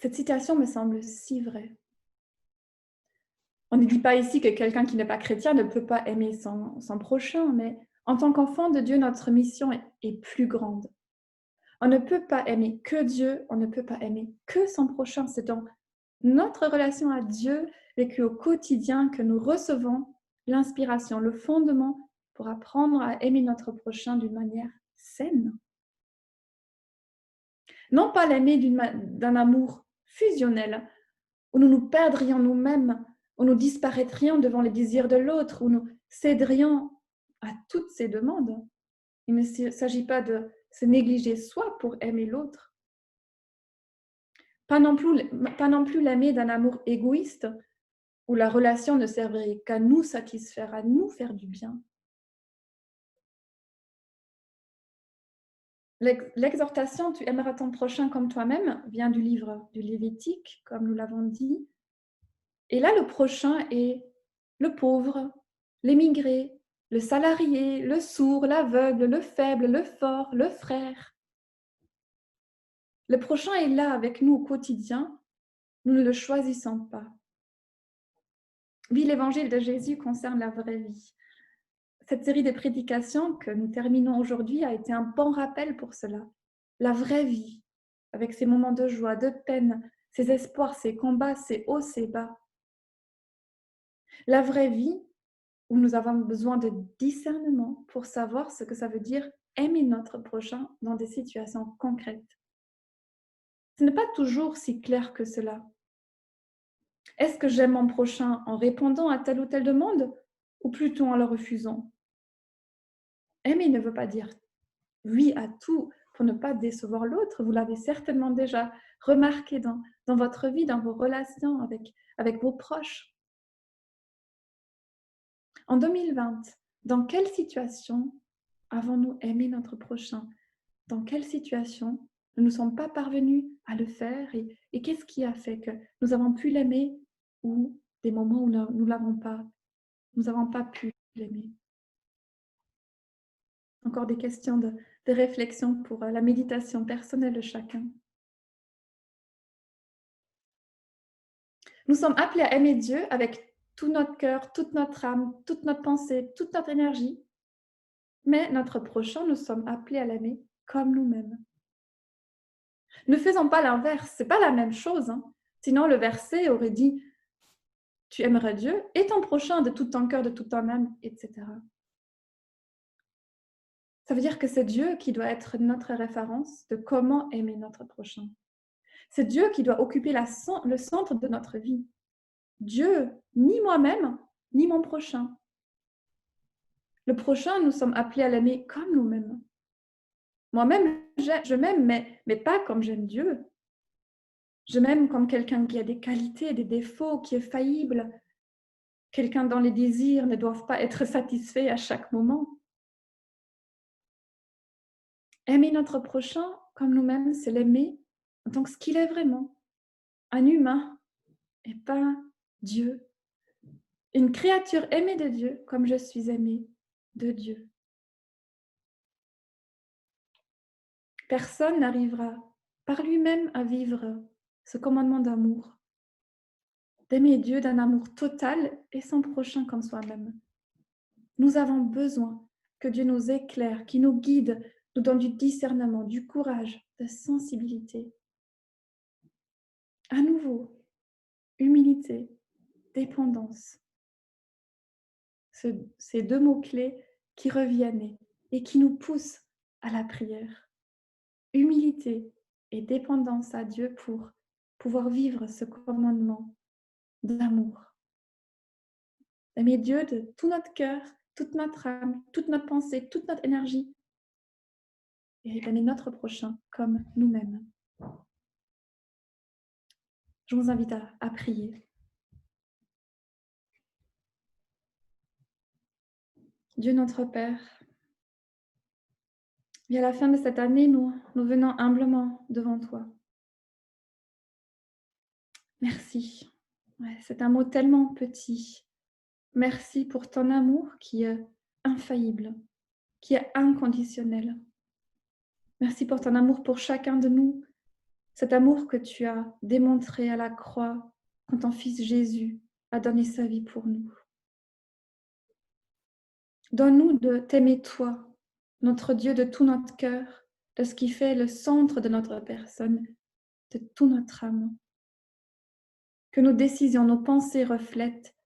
Cette citation me semble si vraie. On ne dit pas ici que quelqu'un qui n'est pas chrétien ne peut pas aimer son prochain, mais en tant qu'enfant de Dieu, notre mission est plus grande. On ne peut pas aimer que Dieu, on ne peut pas aimer que son prochain. C'est dans notre relation à Dieu, vécue au quotidien, que nous recevons l'inspiration, le fondement pour apprendre à aimer notre prochain d'une manière saine. Non pas l'aimer d'un amour fusionnel, où nous nous perdrions nous-mêmes, où nous disparaîtrions devant les désirs de l'autre, où nous céderions à toutes ses demandes. Il ne s'agit pas de se négliger soi pour aimer l'autre. Pas non plus l'aimer d'un amour égoïste, où la relation ne servirait qu'à nous satisfaire, à nous faire du bien. L'exhortation « Tu aimeras ton prochain comme toi-même » vient du livre du Lévitique, comme nous l'avons dit. Et là, le prochain est le pauvre, l'émigré, le salarié, le sourd, l'aveugle, le faible, le fort, le frère. Le prochain est là avec nous au quotidien, nous ne le choisissons pas. Oui, l'évangile de Jésus concerne la vraie vie. Cette série de prédications que nous terminons aujourd'hui a été un bon rappel pour cela. La vraie vie, avec ses moments de joie, de peine, ses espoirs, ses combats, ses hauts, ses bas. La vraie vie où nous avons besoin de discernement pour savoir ce que ça veut dire aimer notre prochain dans des situations concrètes. Ce n'est pas toujours si clair que cela. Est-ce que j'aime mon prochain en répondant à telle ou telle demande ou plutôt en le refusant? Aimer ne veut pas dire oui à tout pour ne pas décevoir l'autre. Vous l'avez certainement déjà remarqué dans votre vie, dans vos relations avec vos proches. En 2020, dans quelle situation avons-nous aimé notre prochain? Dans quelle situation nous ne sommes pas parvenus à le faire et qu'est-ce qui a fait que nous avons pu l'aimer ou des moments où nous n'avons pas pu l'aimer? Encore des questions de réflexion pour la méditation personnelle de chacun. Nous sommes appelés à aimer Dieu avec tout notre cœur, toute notre âme, toute notre pensée, toute notre énergie. Mais notre prochain, nous sommes appelés à l'aimer comme nous-mêmes. Ne faisons pas l'inverse, ce n'est pas la même chose. Sinon, le verset aurait dit « Tu aimeras Dieu et ton prochain de tout ton cœur, de toute ton âme, etc. » Ça veut dire que c'est Dieu qui doit être notre référence de comment aimer notre prochain. C'est Dieu qui doit occuper le centre de notre vie. Dieu, ni moi-même, ni mon prochain. Le prochain, nous sommes appelés à l'aimer comme nous-mêmes. Moi-même, je m'aime, mais pas comme j'aime Dieu. Je m'aime comme quelqu'un qui a des qualités, des défauts, qui est faillible. Quelqu'un dont les désirs ne doivent pas être satisfaits à chaque moment. Aimer notre prochain comme nous-mêmes, c'est l'aimer en tant que ce qu'il est vraiment. Un humain et pas Dieu. Une créature aimée de Dieu comme je suis aimée de Dieu. Personne n'arrivera par lui-même à vivre ce commandement d'amour, d'aimer Dieu d'un amour total et son prochain comme soi-même. Nous avons besoin que Dieu nous éclaire, qu'il nous guide, nous donne du discernement, du courage, de sensibilité. À nouveau, humilité, dépendance. Ces deux mots-clés qui reviennent et qui nous poussent à la prière. Humilité et dépendance à Dieu pour pouvoir vivre ce commandement d'amour. Aimer Dieu de tout notre cœur, toute notre âme, toute notre pensée, toute notre énergie et aimer notre prochain comme nous-mêmes. Je vous invite à prier. Dieu notre Père, et à la fin de cette année, nous venons humblement devant toi. Merci. Ouais, c'est un mot tellement petit. Merci pour ton amour qui est infaillible, qui est inconditionnel. Merci pour ton amour pour chacun de nous, cet amour que tu as démontré à la croix quand ton Fils Jésus a donné sa vie pour nous. Donne-nous de t'aimer toi, notre Dieu, de tout notre cœur, de ce qui fait le centre de notre personne, de toute notre âme. Que nos décisions, nos pensées reflètent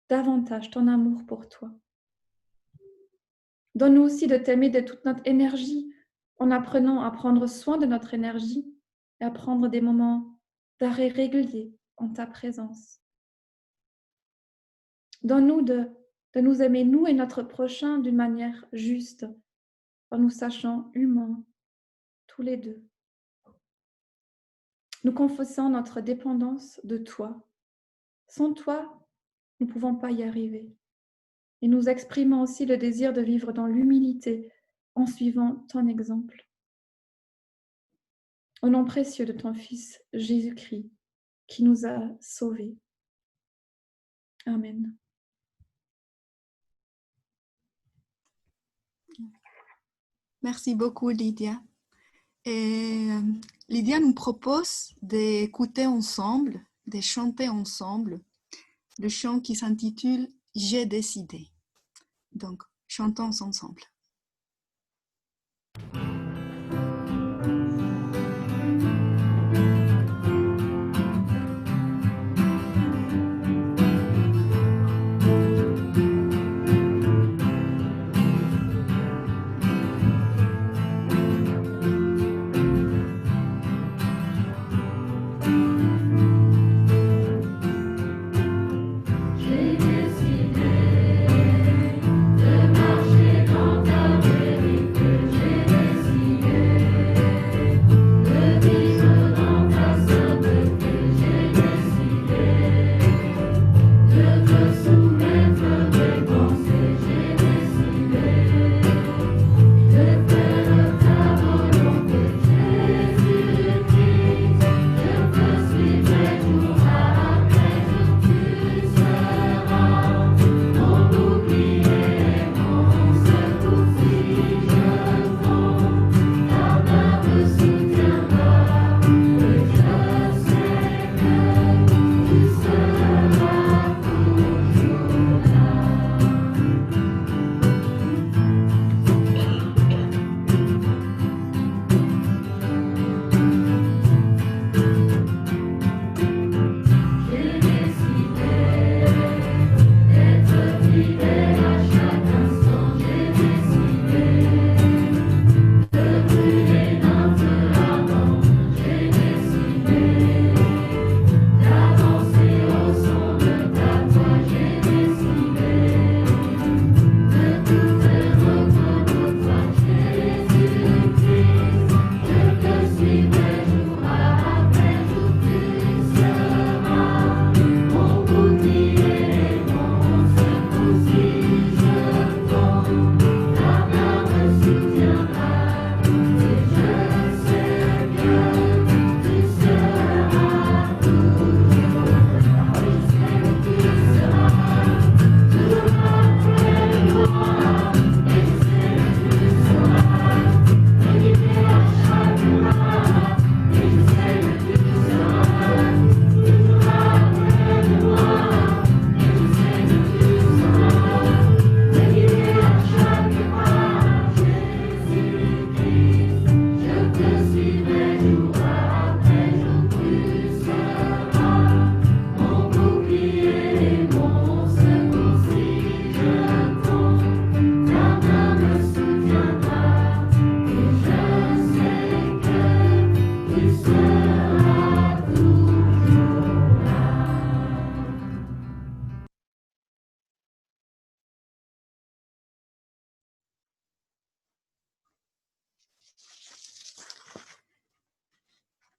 davantage ton amour pour toi. Donne-nous aussi de t'aimer de toute notre énergie, en apprenant à prendre soin de notre énergie, et à prendre des moments d'arrêt réguliers en ta présence. Donne-nous de nous aimer, nous et notre prochain, d'une manière juste, en nous sachant humains, tous les deux. Nous confessons notre dépendance de toi. Sans toi, nous ne pouvons pas y arriver. Et nous exprimons aussi le désir de vivre dans l'humilité en suivant ton exemple. Au nom précieux de ton Fils Jésus-Christ, qui nous a sauvés. Amen. Merci beaucoup, Lydia. Et Lydia nous propose d'écouter ensemble, de chanter ensemble le chant qui s'intitule « J'ai décidé ». Donc, chantons ensemble.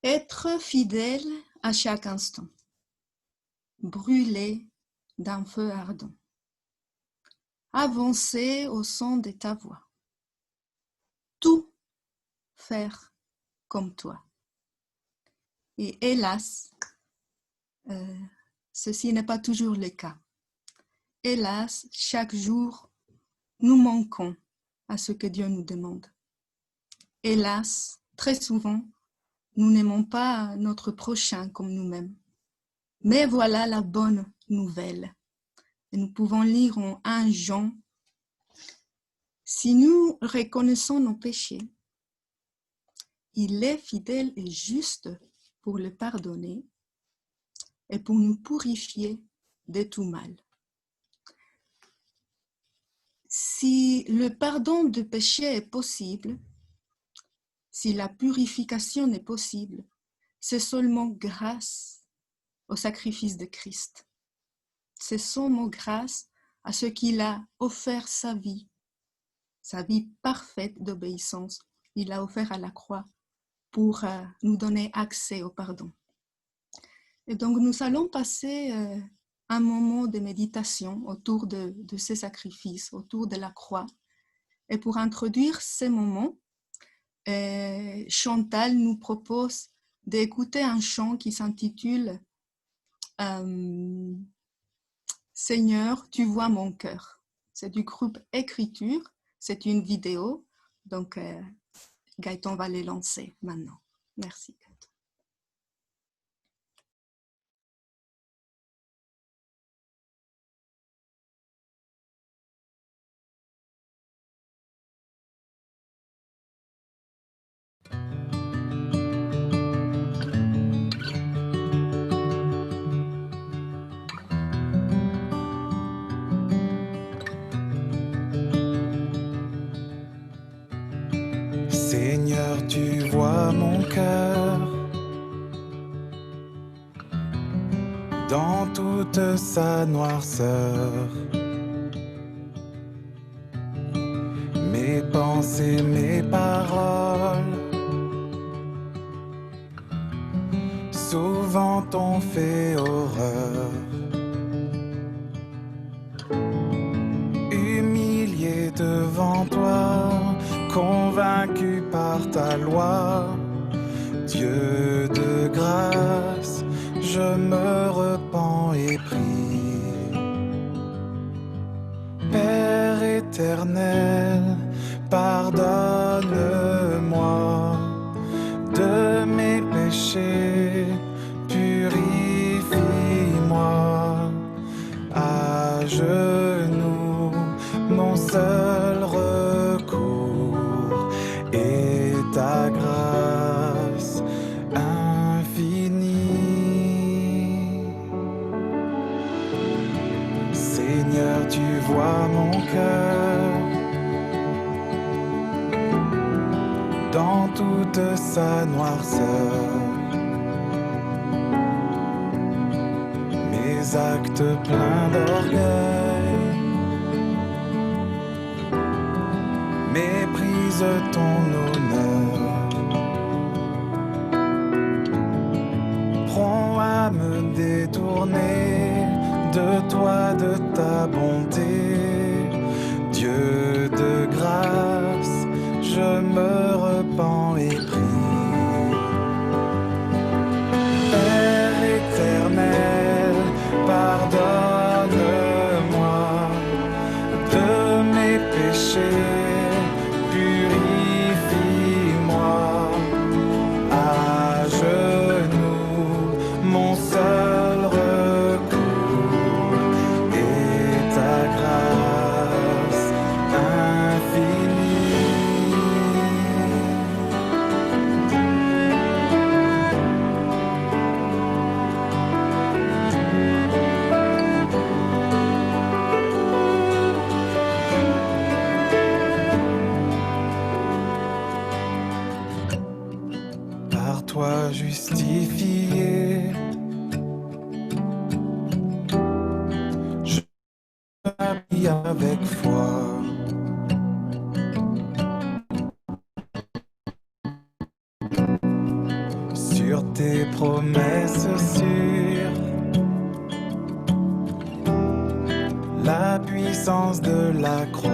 Être fidèle à chaque instant, brûler d'un feu ardent, avancer au son de ta voix, tout faire comme toi. Et hélas, ceci n'est pas toujours le cas. Hélas, chaque jour, nous manquons à ce que Dieu nous demande. Hélas, très souvent, nous n'aimons pas notre prochain comme nous-mêmes. Mais voilà la bonne nouvelle. Et nous pouvons lire en 1 Jean, si nous reconnaissons nos péchés, il est fidèle et juste pour le pardonner et pour nous purifier de tout mal. Si le pardon du péché est possible, si la purification est possible, c'est seulement grâce au sacrifice de Christ. C'est seulement grâce à ce qu'il a offert sa vie parfaite d'obéissance. Il a offert à la croix pour nous donner accès au pardon. Et donc, nous allons passer un moment de méditation autour de ces sacrifices, autour de la croix. Et pour introduire ces moments, Chantal nous propose d'écouter un chant qui s'intitule Seigneur, tu vois mon cœur. C'est du groupe Écriture, c'est une vidéo, donc Gaëtan va les lancer maintenant. Merci Gaëtan. Seigneur, tu vois mon cœur dans toute sa noirceur. Mes pensées, mes paroles, souvent t'ont fait horreur. Humilié devant toi, convaincu par ta loi, Dieu de grâce, je me repens et prie. Père éternel, pardonne-moi de mes péchés, purifie-moi. À genoux, mon seul recours est ta grâce infinie. Seigneur, tu vois mon cœur dans toute sa noirceur. Mes actes pleins d'orgueil méprisent ton honneur. Prompt à me détourner de toi, de ta bonté. Dieu de grâce, je me repens et prie. Père éternel, pardonne-moi de mes péchés, purifie-moi. À genoux, mon seul recours est ta grâce infinie. Par toi justifié, je m'habille avec foi. Sur tes promesses sûres, la puissance de la croix.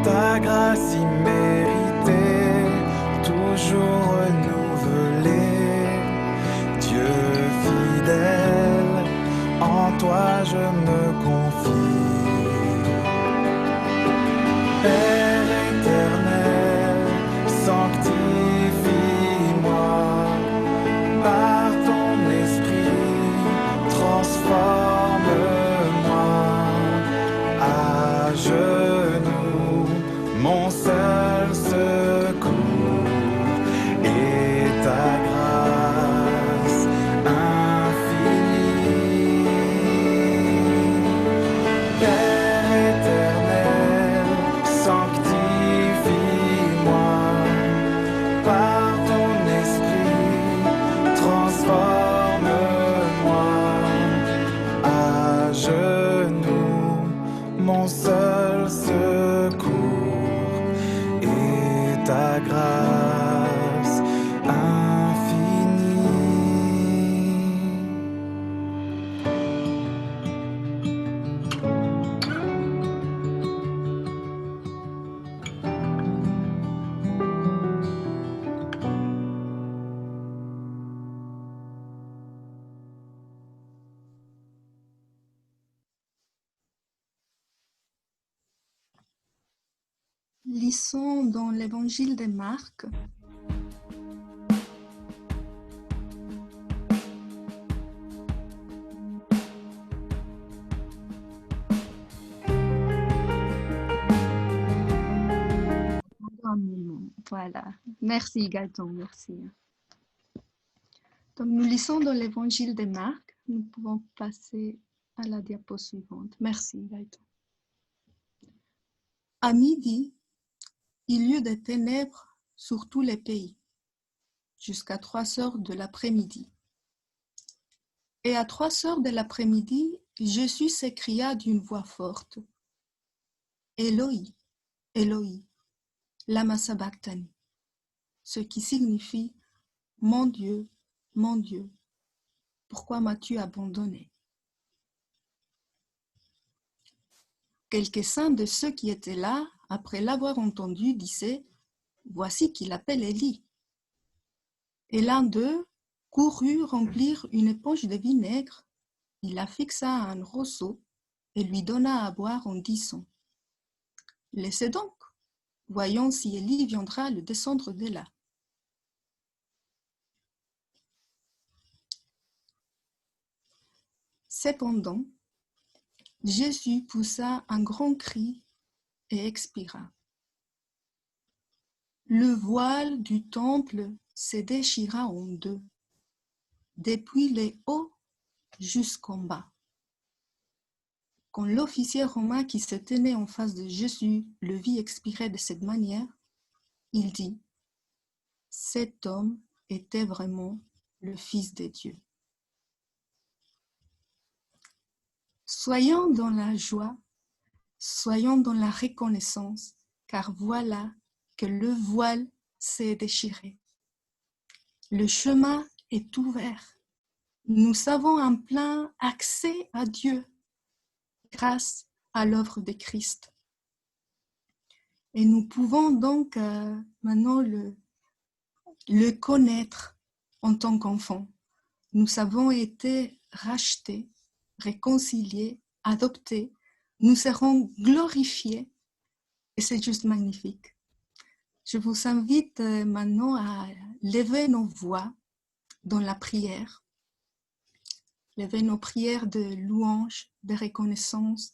Ta grâce imméritée, toujours renouvelée. Dieu fidèle, en toi je me confie. Père éternel, sanctifie-moi par ton esprit, transforme-moi. À genoux, mon seul secours est ta grâce infinie. mon seul secours et ta grâce infinie. Lisons dans l'évangile de Marc, un moment. Voilà. Merci Gaëtan, merci. Donc nous lisons dans l'évangile de Marc. Nous pouvons passer à la diapo suivante. Merci Gaëtan. À midi, il y eut des ténèbres sur tous les pays, jusqu'à 3 heures de l'après-midi. Et à 3 heures de l'après-midi, Jésus s'écria d'une voix forte, « Eloi, Eloi, lama sabachthani », ce qui signifie « Mon Dieu, pourquoi m'as-tu abandonné ?» Quelques-uns de ceux qui étaient là, après l'avoir entendu, disaient « Voici qu'il appelle Élie ». Et l'un d'eux courut remplir une éponge de vinaigre, il la fixa à un roseau et lui donna à boire en disant « Laissez donc, voyons si Élie viendra le descendre de là. » Cependant, Jésus poussa un grand cri et expira. Le voile du temple se déchira en deux, depuis les hauts jusqu'en bas. Quand l'officier romain qui se tenait en face de Jésus le vit expirer de cette manière, il dit « Cet homme était vraiment le Fils de Dieu. » Soyons dans la joie, soyons dans la reconnaissance, car voilà que le voile s'est déchiré. Le chemin est ouvert. Nous avons un plein accès à Dieu grâce à l'œuvre de Christ. Et nous pouvons donc maintenant le connaître en tant qu'enfant. Nous avons été rachetés, réconciliés, adoptés. Nous serons glorifiés et c'est juste magnifique. Je vous invite maintenant à lever nos voix dans la prière. Lever nos prières de louange, de reconnaissance,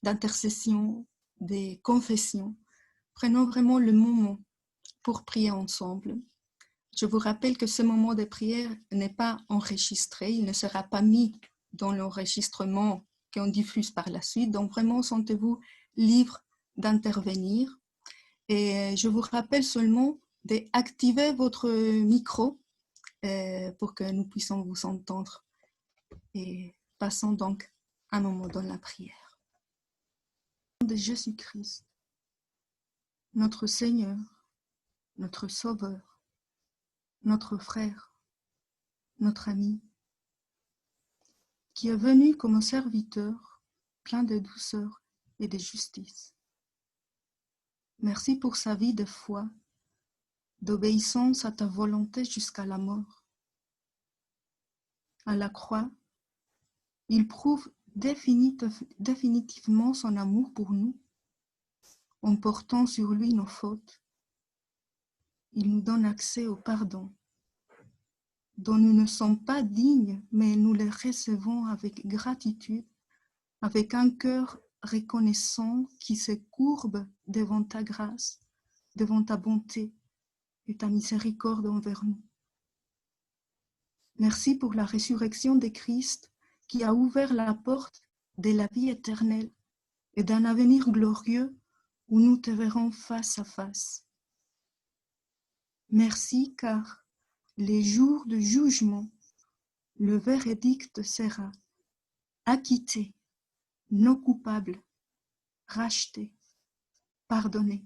d'intercession, de confession. Prenons vraiment le moment pour prier ensemble. Je vous rappelle que ce moment de prière n'est pas enregistré, il ne sera pas mis dans l'enregistrement qu'on diffuse par la suite. Donc vraiment, sentez-vous libre d'intervenir. Et je vous rappelle seulement d'activer votre micro pour que nous puissions vous entendre. Et passons donc un moment dans la prière. Au nom de Jésus-Christ, notre Seigneur, notre Sauveur, notre frère, notre ami, qui est venu comme un serviteur plein de douceur et de justice. Merci pour sa vie de foi, d'obéissance à ta volonté jusqu'à la mort. À la croix, il prouve définitivement son amour pour nous, en portant sur lui nos fautes. Il nous donne accès au pardon, dont nous ne sommes pas dignes, mais nous les recevons avec gratitude, avec un cœur reconnaissant qui se courbe devant ta grâce, devant ta bonté et ta miséricorde envers nous. Merci pour la résurrection de Christ qui a ouvert la porte de la vie éternelle et d'un avenir glorieux où nous te verrons face à face. Merci car les jours de jugement, le verdict sera acquitté, non coupable, racheter, pardonner.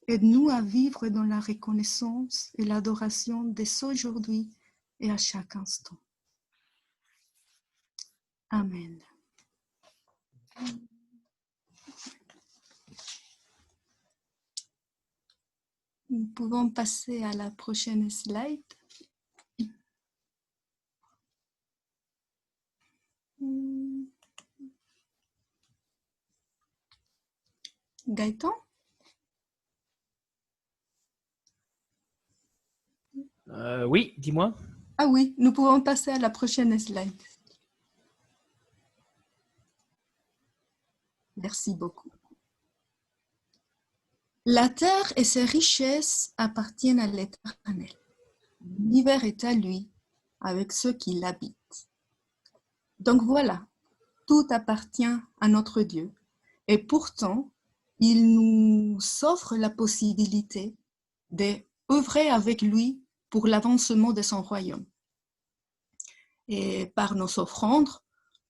Aide-nous à vivre dans la reconnaissance et l'adoration dès aujourd'hui et à chaque instant. Amen. Nous pouvons passer à la prochaine slide. Gaëtan? Oui, dis-moi. Ah oui, nous pouvons passer à la prochaine slide. Merci beaucoup. La terre et ses richesses appartiennent à l'Éternel. L'univers est à lui, avec ceux qui l'habitent. Donc voilà, tout appartient à notre Dieu. Et pourtant, il nous offre la possibilité d'œuvrer avec lui pour l'avancement de son royaume. Et par nos offrandes,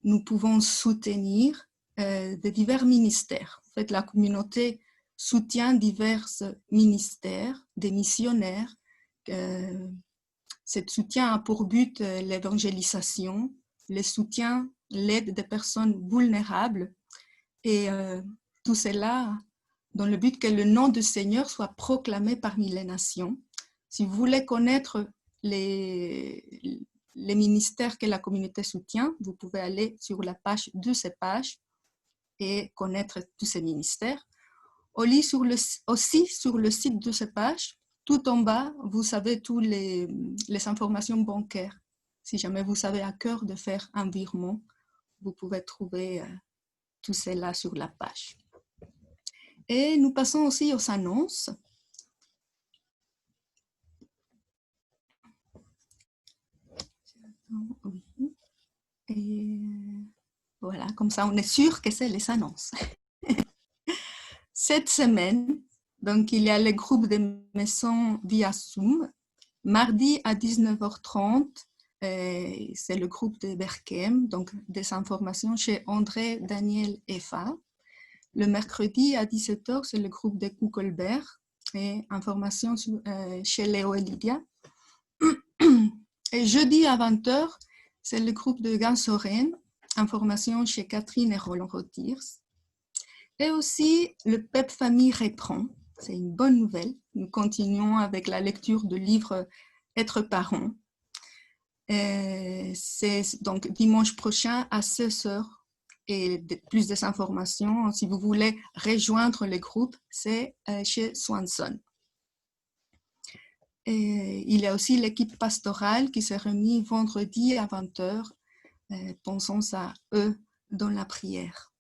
nous pouvons soutenir de divers ministères. En fait, la communauté soutient divers ministères, des missionnaires. Ce soutien a pour but l'évangélisation, le soutien, l'aide des personnes vulnérables et tout cela dans le but que le nom du Seigneur soit proclamé parmi les nations. Si vous voulez connaître les ministères que la communauté soutient, vous pouvez aller sur la page de ces pages et connaître tous ces ministères. Aussi sur le site de ces pages, tout en bas, vous savez toutes les informations bancaires. Si jamais vous avez à cœur de faire un virement, vous pouvez trouver tout cela sur la page. Et nous passons aussi aux annonces. Et voilà, comme ça on est sûr que c'est les annonces. Cette semaine, donc il y a le groupe des maisons via Zoom, mardi à 19h30, c'est le groupe de Berkem, donc des informations chez André, Daniel et Fa. Le mercredi à 17h, c'est le groupe de Kuckelberg et informations chez Léo et Lydia. Et jeudi à 20h, c'est le groupe de Gansoren, informations chez Catherine et Roland Rotiers. Et aussi, le PEP Famille reprend. C'est une bonne nouvelle. Nous continuons avec la lecture du livre Être parent. C'est donc dimanche prochain à 16h. Et plus d'informations, si vous voulez rejoindre le groupe, c'est chez Swanson. Et il y a aussi l'équipe pastorale qui s'est remise vendredi à 20h. Pensons à eux dans la prière.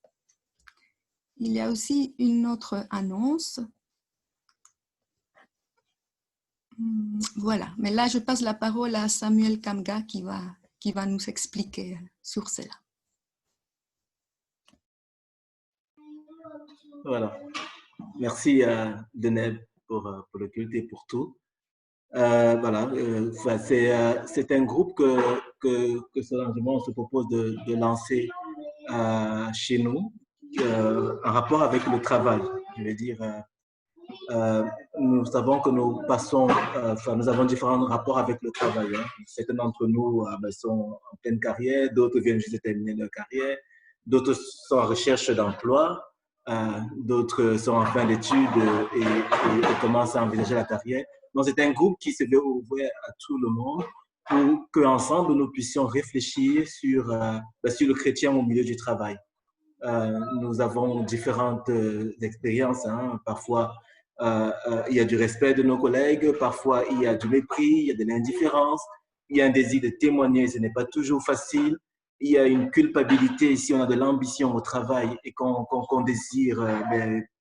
Il y a aussi une autre annonce. Voilà, mais là je passe la parole à Samuel Kamga qui va nous expliquer sur cela. Voilà, merci Deneb pour le culte et pour tout. Voilà, c'est un groupe que Solange se propose de lancer chez nous en rapport avec le travail. Je veux dire, nous savons que nous avons différents rapports avec le travail. Hein. Certains d'entre nous sont en pleine carrière, d'autres viennent juste de terminer leur carrière, d'autres sont en recherche d'emploi, d'autres sont en fin d'études et commencent à envisager la carrière. Donc, c'est un groupe qui se veut ouvert à tout le monde pour qu'ensemble, nous puissions réfléchir sur le chrétien au milieu du travail. Nous avons différentes expériences. Hein. Parfois, il y a du respect de nos collègues, parfois il y a du mépris, il y a de l'indifférence, il y a un désir de témoigner, ce n'est pas toujours facile. Il y a une culpabilité si on a de l'ambition au travail et qu'on désire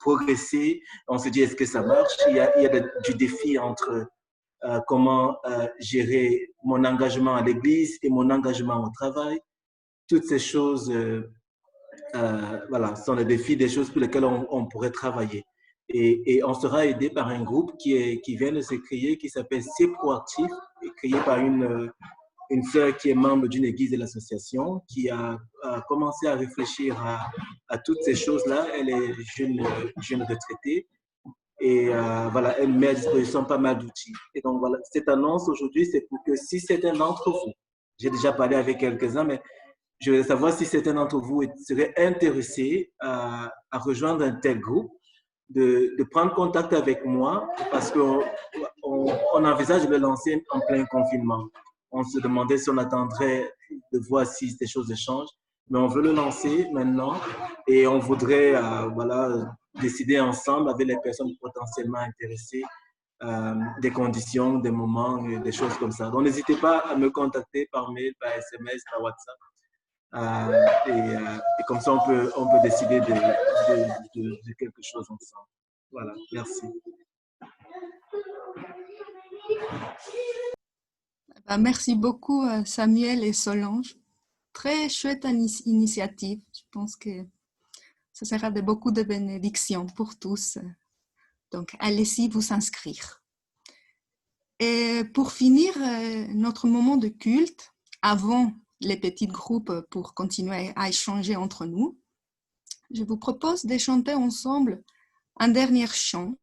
progresser. On se dit, est-ce que ça marche? Il y a du défi entre comment gérer mon engagement à l'église et mon engagement au travail. Toutes ces choses voilà, sont les défis, des choses pour lesquelles on pourrait travailler. Et on sera aidé par un groupe qui vient de se créer, qui s'appelle C'est Proactif, créé par une une sœur qui est membre d'une église de l'association, qui a commencé à réfléchir à toutes ces choses-là. Elle est jeune retraitée et voilà, elle met à disposition pas mal d'outils. Et donc voilà, cette annonce aujourd'hui, c'est pour que si certains d'entre vous, j'ai déjà parlé avec quelques-uns, mais je voudrais savoir si certains d'entre vous seraient intéressés à rejoindre un tel groupe, de prendre contact avec moi parce qu'on envisage de le lancer en plein confinement. On se demandait si on attendrait de voir si des choses changent, mais on veut le lancer maintenant et on voudrait voilà, décider ensemble avec les personnes potentiellement intéressées des conditions, des moments, des choses comme ça. Donc n'hésitez pas à me contacter par mail, par SMS, par WhatsApp. Et comme ça, on peut décider de quelque chose ensemble. Voilà, merci. Merci beaucoup Samuel et Solange. Très chouette initiative. Je pense que ce sera de beaucoup de bénédictions pour tous. Donc, allez-y vous inscrire. Et pour finir notre moment de culte, avant les petits groupes pour continuer à échanger entre nous, je vous propose de chanter ensemble un dernier chant,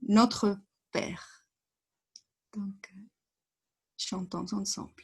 Notre Père. Donc, chantons ensemble.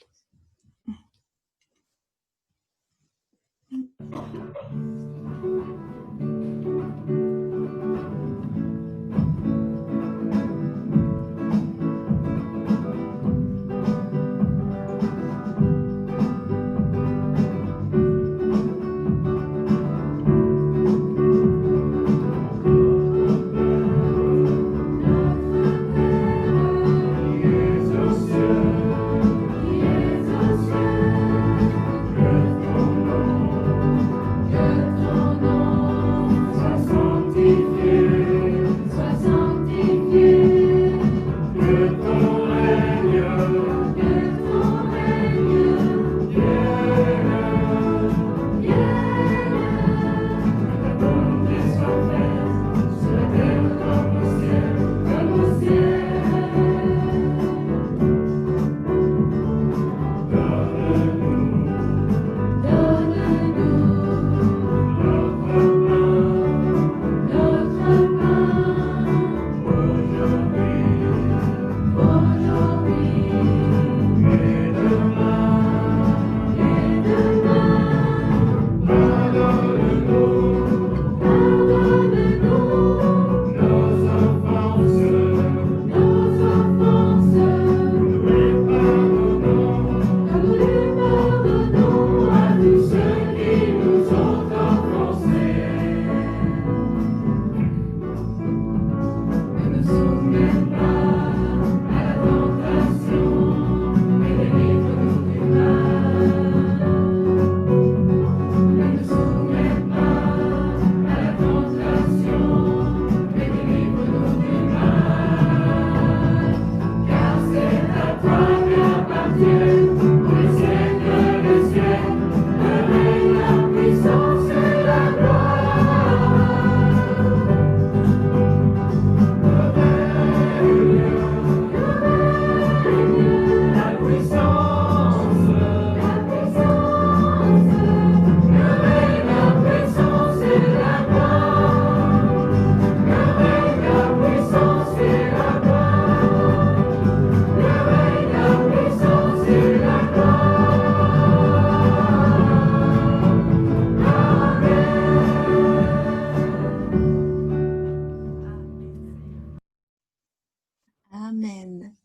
Amen.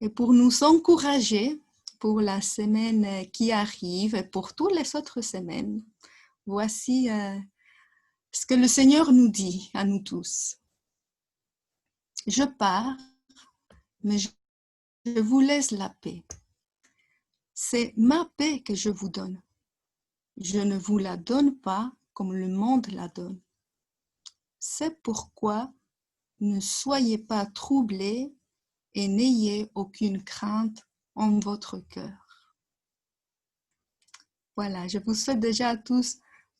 Et pour nous encourager pour la semaine qui arrive et pour toutes les autres semaines, voici ce que le Seigneur nous dit à nous tous. Je pars, mais je vous laisse la paix. C'est ma paix que je vous donne. Je ne vous la donne pas comme le monde la donne. C'est pourquoi ne soyez pas troublés et n'ayez aucune crainte en votre cœur. Voilà, je vous souhaite déjà à tous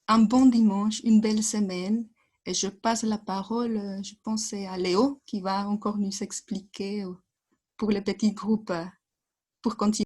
un bon dimanche, une belle semaine. Et je passe la parole, je pense, à Léo qui va encore nous expliquer pour les petits groupes pour continuer.